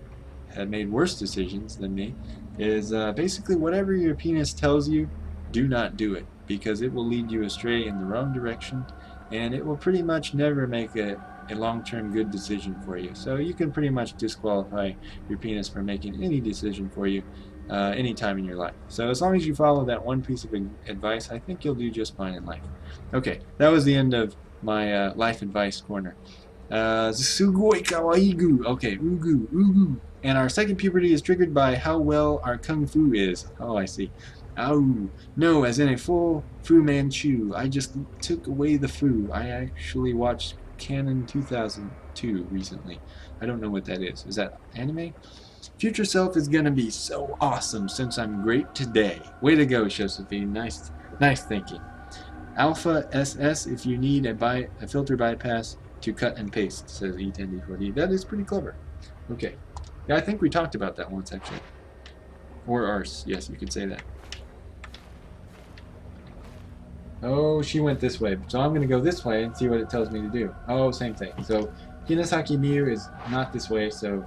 made worse decisions than me, is basically whatever your penis tells you, do not do it, because it will lead you astray in the wrong direction, and it will pretty much never make a long-term good decision for you. So you can pretty much disqualify your penis from making any decision for you any time in your life. So as long as you follow that one piece of advice, I think you'll do just fine in life. Okay, that was the end of my life advice corner. Sugoi kawaiigu. Okay, ugu, ugu. And our second puberty is triggered by how well our kung fu is. Oh, I see. Ow. No, as in a full Fu Manchu. I just took away the Fu. I actually watched Canon 2002 recently. I don't know what that is. Is that anime? Future self is gonna be so awesome since I'm great today. Way to go, Josephine. Nice thinking. Alpha SS if you need a filter bypass to cut and paste, says E10D4D. That is pretty clever. Okay. Yeah, I think we talked about that once, actually. Or arse. Yes, you could say that. Oh, she went this way. So I'm going to go this way and see what it tells me to do. Oh, same thing. So Hinasaki Miyu is not this way, so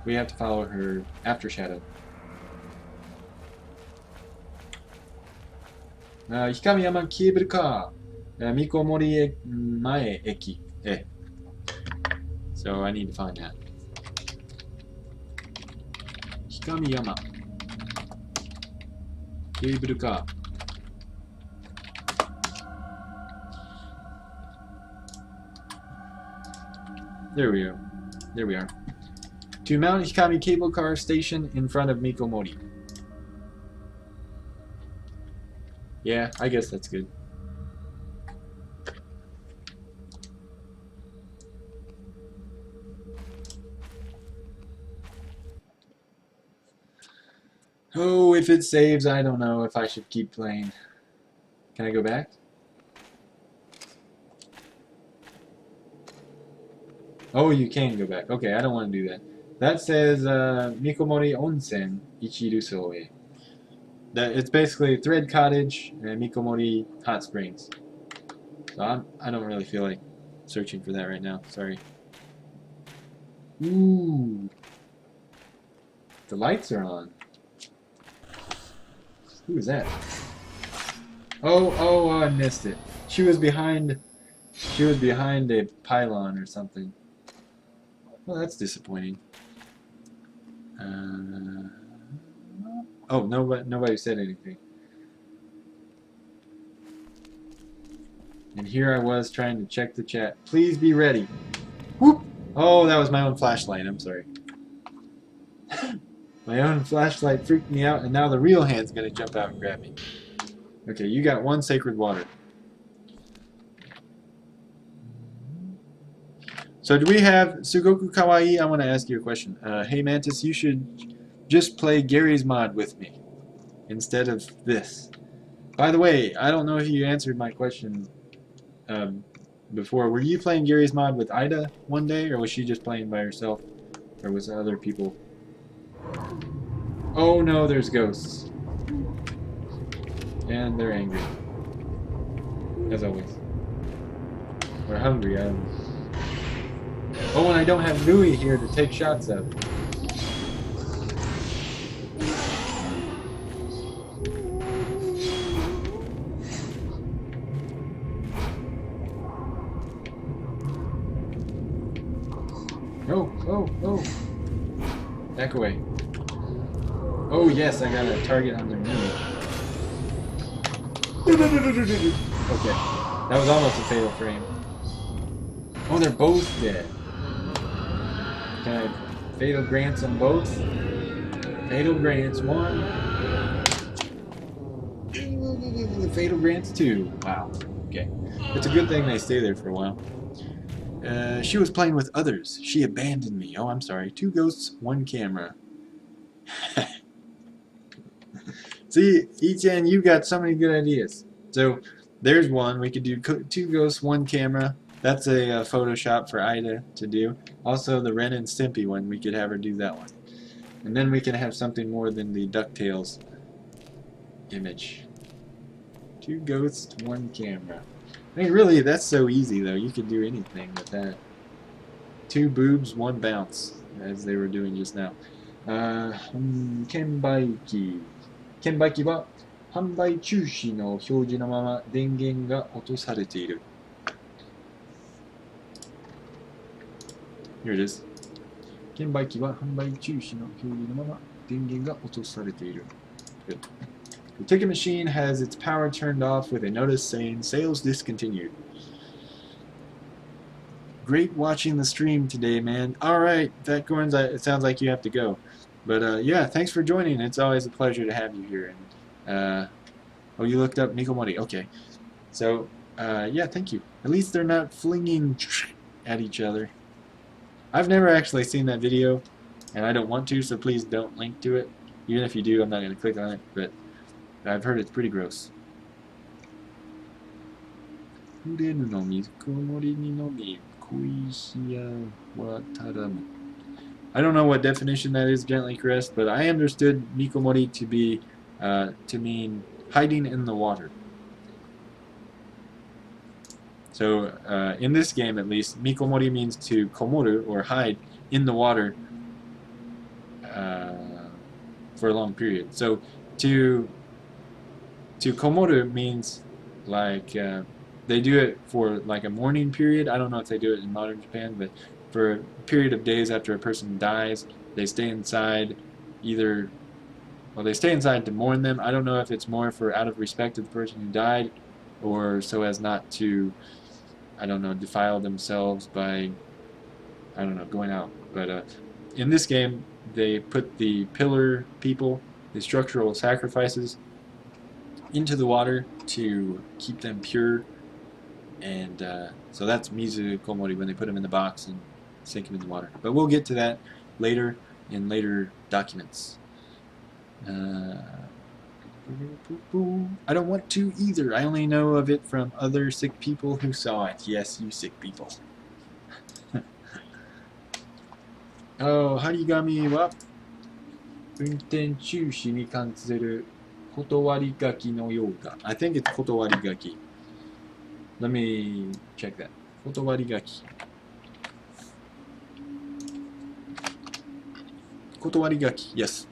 we have to follow her after shadow. 光山ケーブルカー、三小森前駅。So I need to find that. 光山ケーブルカー。There we go. There we are. To Mount Hikami Cable Car Station in front of Mikomori. Yeah, I guess that's good. Oh, if it saves, I don't know if I should keep playing. Can I go back? Oh, you can go back. Okay, I don't want to do that. That says Mikomori Onsen Ichirusoe. It's basically Thread Cottage and Mikomori Hot Springs. So I don't really feel like searching for that right now. Sorry. Ooh. The lights are on. Who is that? Oh, I missed it. She was behind a pylon or something. Well, that's disappointing. Oh, nobody said anything. And here I was trying to check the chat. Please be ready. Whoop! Oh, that was my own flashlight. I'm sorry. My own flashlight freaked me out, and now the real hand's gonna jump out and grab me. Okay, you got one sacred water. So do we have Sugoku Kawaii? I want to ask you a question. Hey Mantis, you should just play Gary's mod with me instead of this. By the way, I don't know if you answered my question before. Were you playing Gary's mod with Ida one day, or was she just playing by herself, or was other people? Oh no, there's ghosts. And they're angry. As always. Or hungry, I don't know. Oh, and I don't have Nui here to take shots of. Oh. Back away. Oh, yes, I got a target on their knee. Okay. That was almost a fatal frame. Oh, they're both dead. Can I fatal grants them both? Fatal grants 1. Fatal grants 2. Wow. Okay. It's a good thing they stay there for a while. She was playing with others. She abandoned me. Oh, I'm sorry. 2 ghosts, 1 camera. See, Ichan, you got so many good ideas. So, there's one. We could do 2 ghosts, 1 camera. That's a Photoshop for Ida to do. Also, the Ren and Stimpy one, we could have her do that one. And then we can have something more than the DuckTales image. 2 ghosts, 1 camera. I mean, really, that's so easy, though. You could do anything with that. 2 boobs, 1 bounce, as they were doing just now. Kenbaiki. Kenbaiki は販売中止の表示のまま電源が落とされている。Here it is. 券売機は販売中止の表示のまま電源が落とされている。Good. The ticket machine has its power turned off with a notice saying sales discontinued. Great watching the stream today, man. Alright, Fat Gorns, it sounds like you have to go. But yeah, thanks for joining. It's always a pleasure to have you here. And oh, you looked up Mikomori. Okay. So, yeah, thank you. At least they're not flinging at each other. I've never actually seen that video, and I don't want to, so please don't link to it. Even if you do, I'm not going to click on it, but I've heard it's pretty gross. I don't know what definition that is, gently caressed, but I understood mikomori to be to mean hiding in the water. So in this game, at least, mikomori means to komoru or hide in the water for a long period. So to komoru means like they do it for like a mourning period. I don't know if they do it in modern Japan, but for a period of days after a person dies, they stay inside either, well, they stay inside to mourn them. I don't know if it's more for out of respect to the person who died or so as not to, I don't know, defile themselves by, I don't know, going out. But in this game, they put the pillar people, the structural sacrifices, into the water to keep them pure. And so that's Mizu Komori when they put them in the box and sink them in the water. But we'll get to that later in later documents. I don't want to either. I only know of it from other sick people who saw it. Yes, you sick people. Oh, 張り紙は運転中止に関する断り書きのようだ。I think it's 断り書き。Let me check that. 断り書き。断り書き。Yes.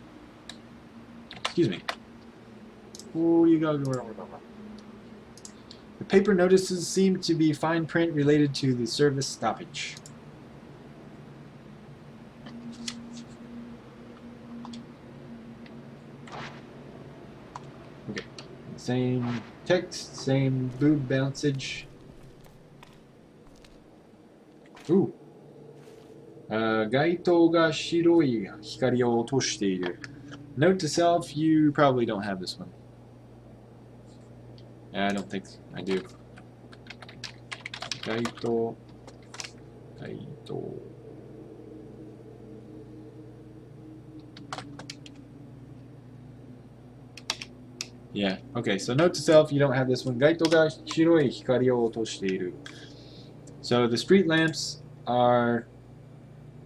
Excuse me. Oh, you got the paper notices seem to be fine print related to the service stoppage. Okay. Same text, same boob bouncage. Ooh. 街灯が白い光を落としている。Note to self, you probably don't have this one. I don't think I do. 街灯。Yeah, okay, so note to self, you don't have this one. 街灯が白い光を落としている. So the street lamps are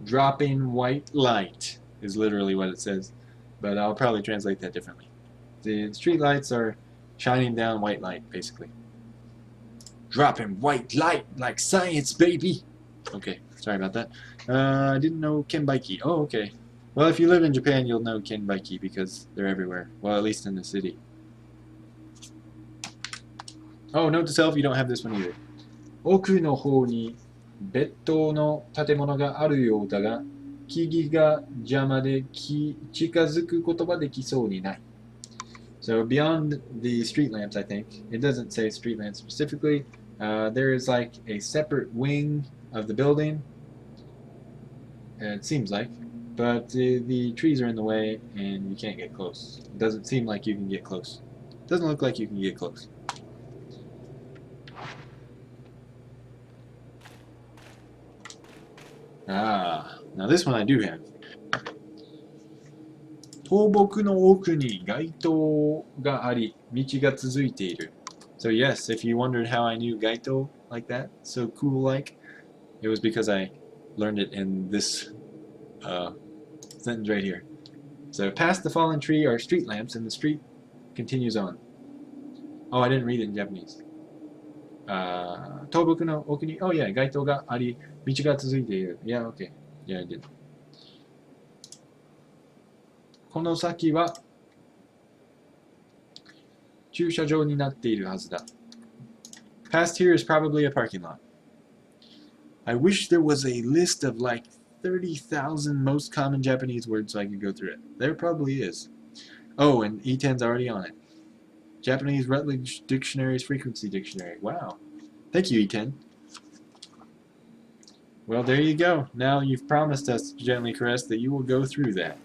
dropping white light, is literally what it says. But I'll probably translate that differently. The street lights are shining down white light, basically. Dropping white light like science, baby! Okay, sorry about that. I didn't know kenbaiki. Oh, okay. Well, if you live in Japan, you'll know kenbaiki because they're everywhere. Well, at least in the city. Oh, note to self, you don't have this one either. 奥の方に別棟の建物があるようだが、木々が邪魔で近づくことができそうにない。So beyond the street lamps, I think, it doesn't say street lamps specifically, there is like a separate wing of the building, it seems like, but the trees are in the way and you can't get close. It doesn't seem like you can get close. It doesn't look like you can get close. Ah, now this one I do have. 倒木の奥に街灯があり、道が続いている. So yes, if you wondered how I knew gaito like that, so cool like, it was because I learned it in this sentence right here. So past the fallen tree are street lamps and the street continues on. Oh, I didn't read it in Japanese. 倒木の奥に, oh yeah, 街灯があり、道が続いている. Yeah, okay. Yeah, I did. この先は駐車場になっているはずだ. Past here is probably a parking lot. I wish there was a list of like 30,000 most common Japanese words so I could go through it. There probably is. Oh, and E10's already on it. Japanese Routledge Dictionary's Frequency Dictionary. Wow. Thank you, E10. Well, there you go. Now you've promised us, Gently Caressed, that you will go through that.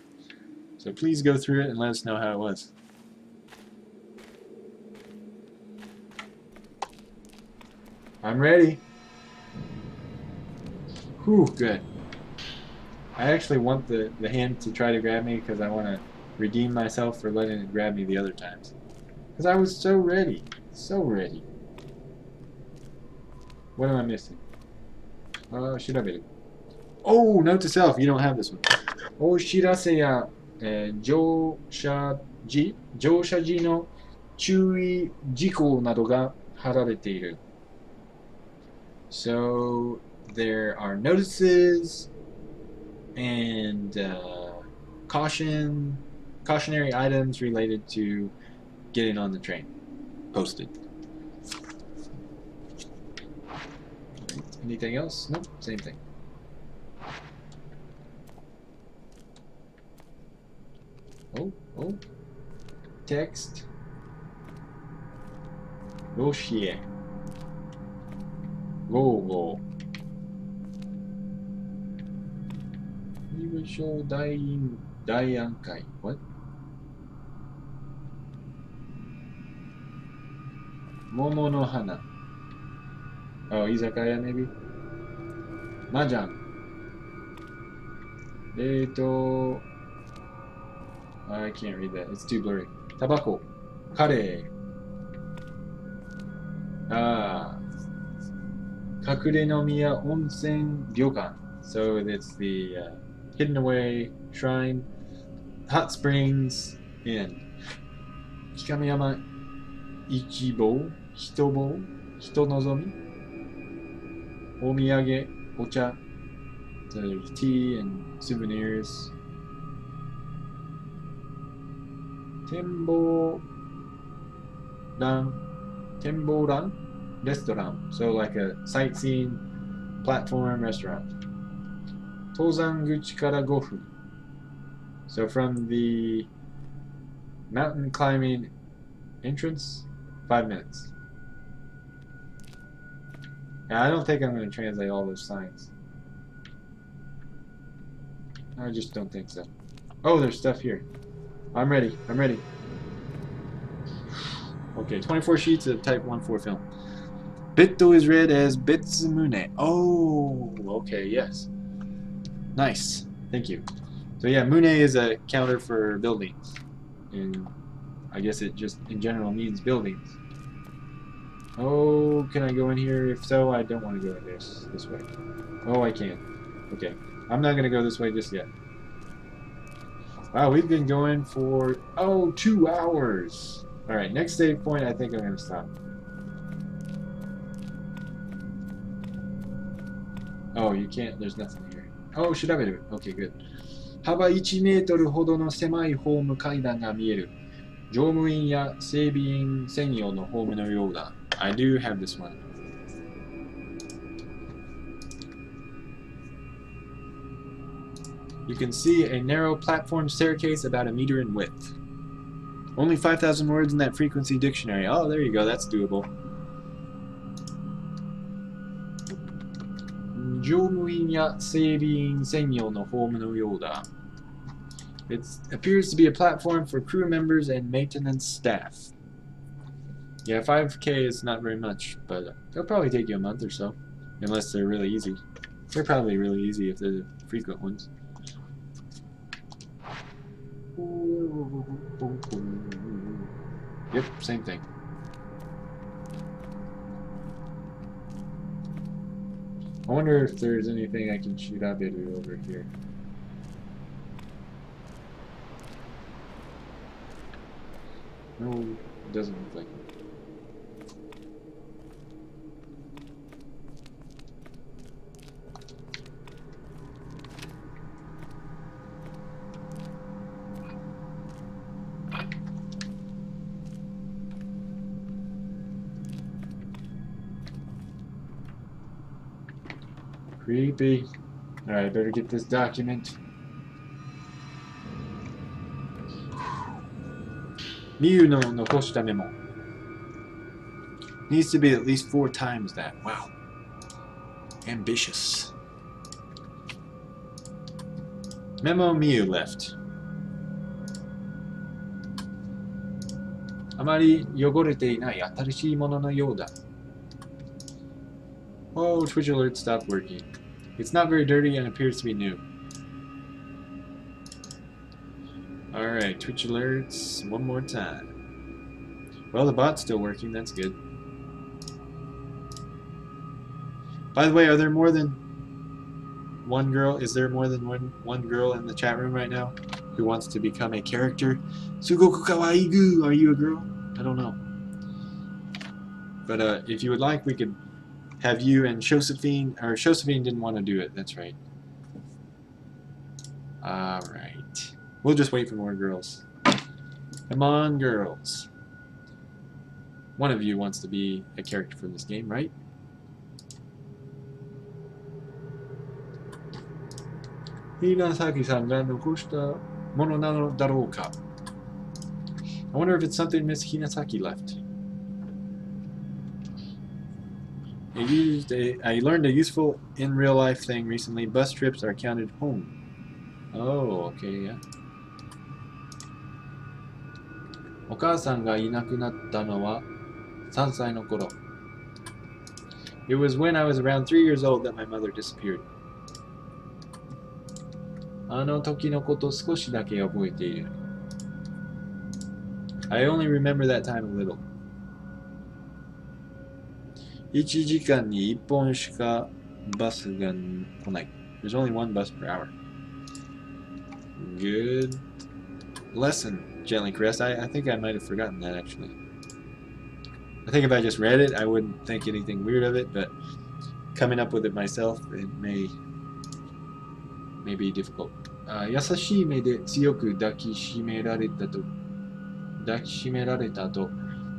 So please go through it and let us know how it was. I'm ready. Whew, good. I actually want the hand to try to grab me because I want to redeem myself for letting it grab me the other times. Because I was so ready. So ready. What am I missing? Shiraberu. Oh, note to self, you don't have this one. お知らせや、乗車時の注意事項などが貼られている。So there are notices and cautionary items related to getting on the train posted. Anything else? Nope, same thing. Oh, text. ロシエ。ゴーゴー。身分証大案会。What? 桃の花。Oh, 居酒屋 maybe? 麻雀。I can't read that. It's too blurry. タバコ。カレー。隠れの宮温泉旅館. So it's the hidden away shrine, hot springs inn. 北見山一望、人望、人望み。お土産、お茶. So there's tea and souvenirs. 展望欄 restaurant. So like a sightseeing platform restaurant. 登山口から5分. So from the mountain climbing entrance, 5 minutes. Now, I don't think I'm going to translate all those signs. I just don't think so. Oh, there's stuff here. I'm ready. Okay, 24 sheets of type 1-4 film. Bitto is read as Bitsumune. Oh, okay, yes. Nice. Thank you. So yeah, Mune is a counter for buildings. And I guess it just in general means buildings. Oh, can I go in here? If so, I don't want to go in this way. Oh, I can. Okay. I'm not going to go this way just yet. Wow, we've been going for, 2 hours. Alright, next save point, I think I'm going to stop. Oh, you can't, there's nothing here. Oh, should I do it? Okay, good. 幅1メートルほどの狭いホーム階段が見える。乗務員や整備員専用のホームのようだ。I do have this one. You can see a narrow platform staircase about 1 meter in width. Only 5,000 words in that frequency dictionary. Oh, there you go. That's doable. 乗務員や整備員専用のホームのようだ. It appears to be a platform for crew members and maintenance staff. Yeah, 5K is not very much, but it'll probably take you a month or so, unless they're really easy. They're probably really easy if they're the frequent ones. Yep, same thing. I wonder if there's anything I can shoot up over here. No, it doesn't look like it. Creepy. Alright, better get this document. Miyu no nokoshita memo. Needs to be at least 4 times that. Wow. Ambitious. Memo Miyu left. あまり汚れていない新しいもののようだ. Oh, Twitch alert stopped working. It's not very dirty and appears to be new. Alright, Twitch alerts one more time. Well, the bot's still working, that's good. By the way, are there more than one girl? Is there more than one girl in the chat room right now who wants to become a character? Sugoku kawaii gu. Are you a girl? I don't know. But if you would like, we could have you and Josephine. Or Josephine didn't want to do it. That's right. All right. We'll just wait for more girls. Come on, girls. One of you wants to be a character from this game, right? Hinasaki-sanが残したものなのだろうか? I wonder if it's something Miss Hinasaki left. I learned a useful in real life thing recently. Bus trips are counted home. Oh, okay, yeah. お母さんがいなくなったのは3歳の頃. It was when I was around 3 years old that my mother disappeared. あの時のこと少しだけ覚えている. I only remember that time a little. 1時間に1本しかバスが来ない. There's only one bus per hour. Good lesson, Gently Caressed. I think I might have forgotten that, actually. I think if I just read it, I wouldn't think anything weird of it, but coming up with it myself, it may be difficult. 優しい目で強く抱きしめられたと、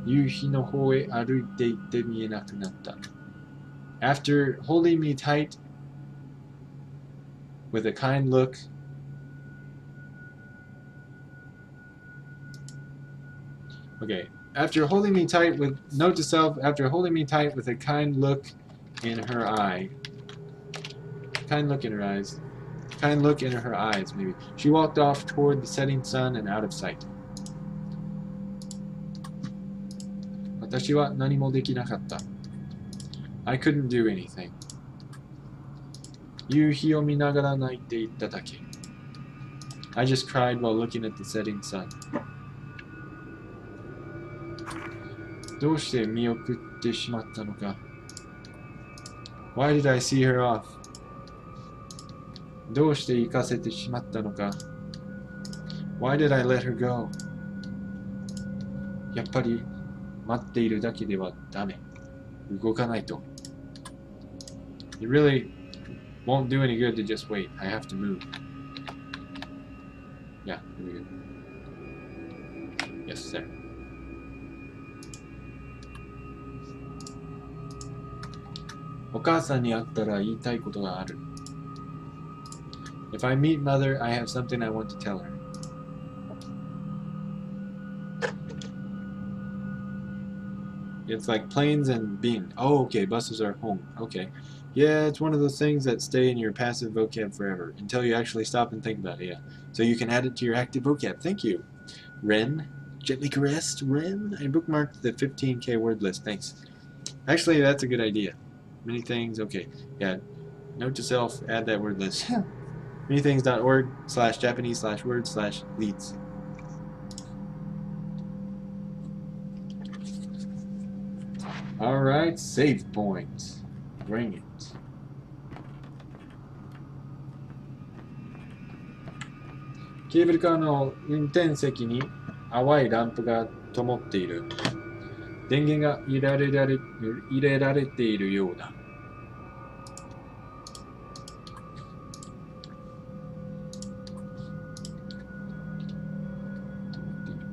夕日の方へ歩いていって見えなくなった. After holding me tight with a kind look, okay. After holding me tight with note to self, after holding me tight with a kind look in her eye, kind look in her eyes, kind look in her eyes, maybe. She walked off toward the setting sun and out of sight. 私は何もできなかった. I couldn't do anything. 夕日を見ながら泣いていただけ. I just cried while looking at the setting sun. どうして見送ってしまったのか? Why did I see her off? どうして行かせてしまったのか? Why did I let her go? やっぱり待っているだけではダメ. 動かないと. It really won't do any good to just wait. I have to move. Yeah, here we go. Yes, there. お母さんに会ったら言いたいことがある. If I meet mother, I have something I want to tell her. It's like planes and being. Oh, okay, buses are home. Okay. Yeah, it's one of those things that stay in your passive vocab forever until you actually stop and think about it, yeah. So you can add it to your active vocab. Thank you. Ren, Gently Caressed, Ren. I bookmarked the 15K word list. Thanks. Actually, that's a good idea. Many things, okay. Yeah, note to self, add that word list. manythings.org/Japanese/word/leads. Alright, save point. Bring it. Cable car の運転席に淡いランプが灯っている. 電源が入れられているようだ.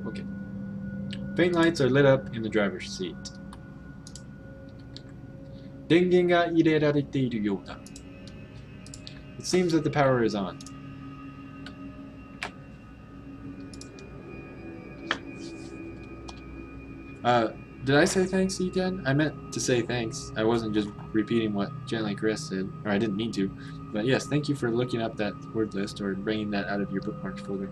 Okay. Faint lights are lit up in the driver's seat. 電源が入れられているようだ. It seems that the power is on. Did I say thanks, Eden? I meant to say thanks. I wasn't just repeating what Gently Caressed said, or I didn't mean to. But yes, thank you for looking up that word list or bringing that out of your bookmarks folder.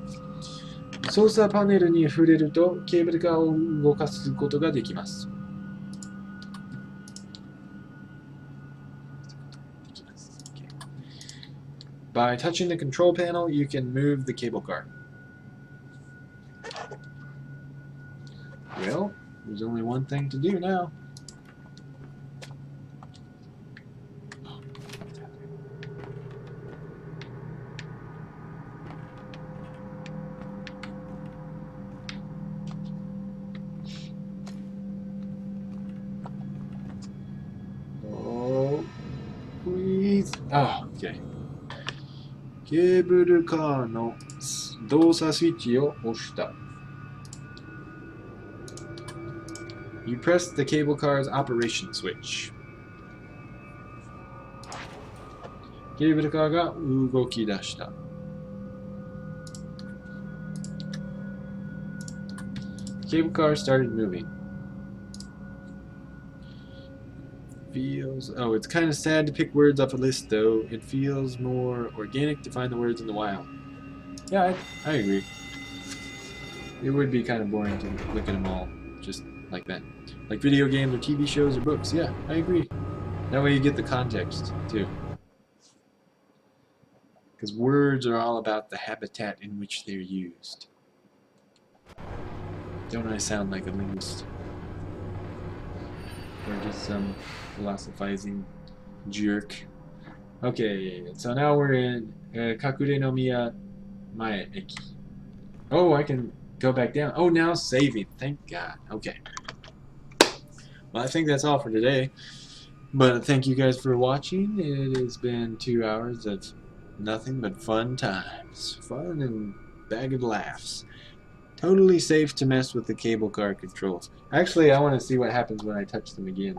操作パネルに触れるとケーブルカーを動かすことができます. By touching the control panel, you can move the cable car. Well, there's only one thing to do now. あ、OK。ケーブルカーの動作スイッチを押した。You press the cable car's operation switch. ケーブルカーが動き出した。Cable car started moving. Feels... Oh, it's kind of sad to pick words off a list, though. It feels more organic to find the words in the wild. Yeah, I agree. It would be kind of boring to look at them all just like that. Like video games or TV shows or books. Yeah, I agree. That way you get the context, too. Because words are all about the habitat in which they're used. Don't I sound like a linguist? Or just some philosophizing jerk? Okay, so now we're in Kakurenomiya Mae Eki. Oh, I can go back down. Oh, now saving. Thank God. Okay. Well, I think that's all for today. But thank you guys for watching. It has been 2 hours of nothing but fun times. Fun and bag of laughs. Totally safe to mess with the cable car controls. Actually, I want to see what happens when I touch them again.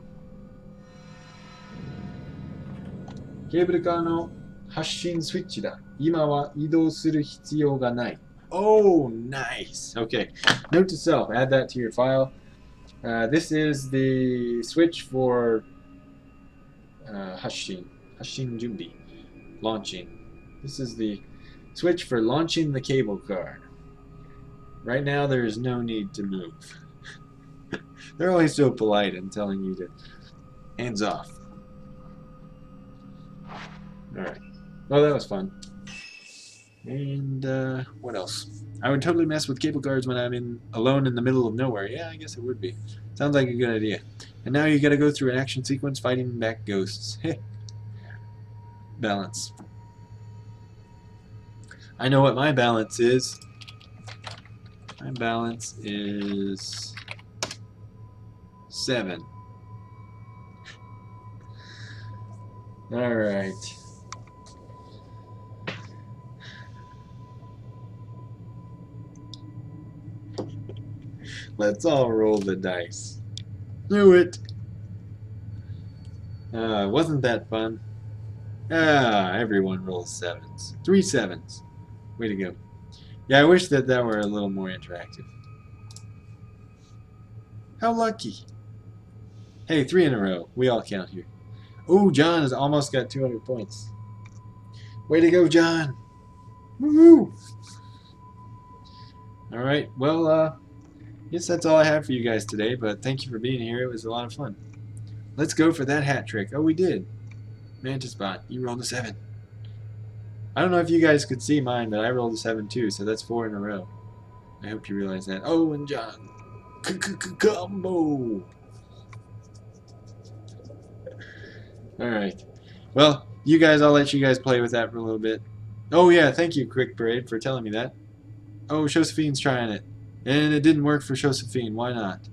Cable car no hasshin switch da. Ima wa idou suru hitsuyou ga nai. Oh, nice. Okay. Note to self, add that to your file. This is the switch for hasshin junbi, launching. This is the switch for launching the cable car. Right now, there is no need to move. They're always so polite and telling you to hands off. Alright. Well, that was fun. And, what else? I would totally mess with cable cars when I'm alone in the middle of nowhere. Yeah, I guess it would be. Sounds like a good idea. And now you gotta go through an action sequence fighting back ghosts. Balance. I know what my balance is. My balance is 7. Alright. Let's all roll the dice. Do it! Wasn't that fun? Everyone rolls 7s. 3 7s. Way to go. Yeah, I wish that were a little more interactive. How lucky. Hey, 3 in a row. We all count here. Ooh, John has almost got 200 points. Way to go, John. Woohoo! Alright, well, guess that's all I have for you guys today, but thank you for being here. It was a lot of fun. Let's go for that hat trick. Oh, we did. Mantis Bot, you rolled a 7. I don't know if you guys could see mine, but I rolled a 7 too, so that's 4 in a row. I hope you realize that. Oh, and John. Combo! Alright. Well, you guys, I'll let you guys play with that for a little bit. Oh yeah, thank you, Quick Parade, for telling me that. Oh, Josephine's trying it. And it didn't work for Josephine. Why not?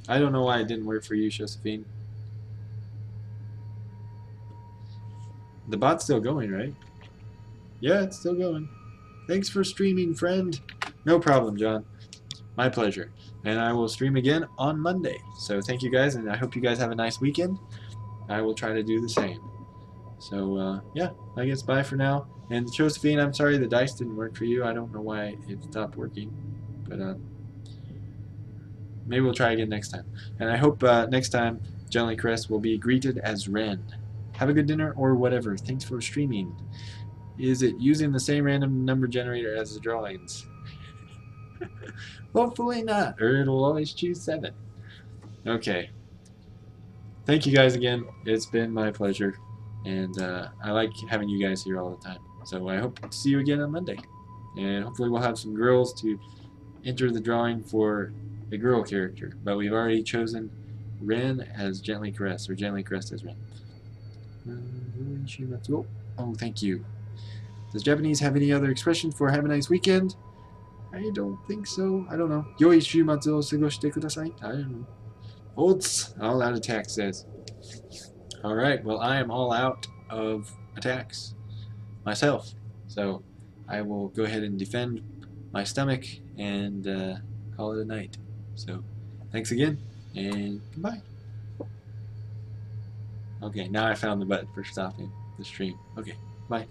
I don't know why it didn't work for you, Josephine. The bot's still going, right? Yeah, it's still going. Thanks for streaming, friend. No problem, John. My pleasure. And I will stream again on Monday. So thank you guys, and I hope you guys have a nice weekend. I will try to do the same. So, yeah, I guess bye for now. And Josephine, I'm sorry the dice didn't work for you. I don't know why it stopped working. But, maybe we'll try again next time. And I hope next time Jelly Crest will be greeted as Ren. Have a good dinner or whatever. Thanks for streaming. Is it using the same random number generator as the drawings? Hopefully not, or it'll always choose 7. Okay. Thank you guys again. It's been my pleasure. And I like having you guys here all the time. So I hope to see you again on Monday. And hopefully we'll have some girls to enter the drawing for a girl character. But we've already chosen Ren as Gently Caress, or Gently Caressed as Ren. Oh, thank you. Does Japanese have any other expression for have a nice weekend? I don't think so. I don't know. Yoi shumatsu o sugoshite kudasai? I don't know. Olds. All out of text says. All right. Well, I am all out of attacks myself, so I will go ahead and defend my stomach and call it a night. So, thanks again, and goodbye. Okay, now I found the button for stopping the stream. Okay, bye.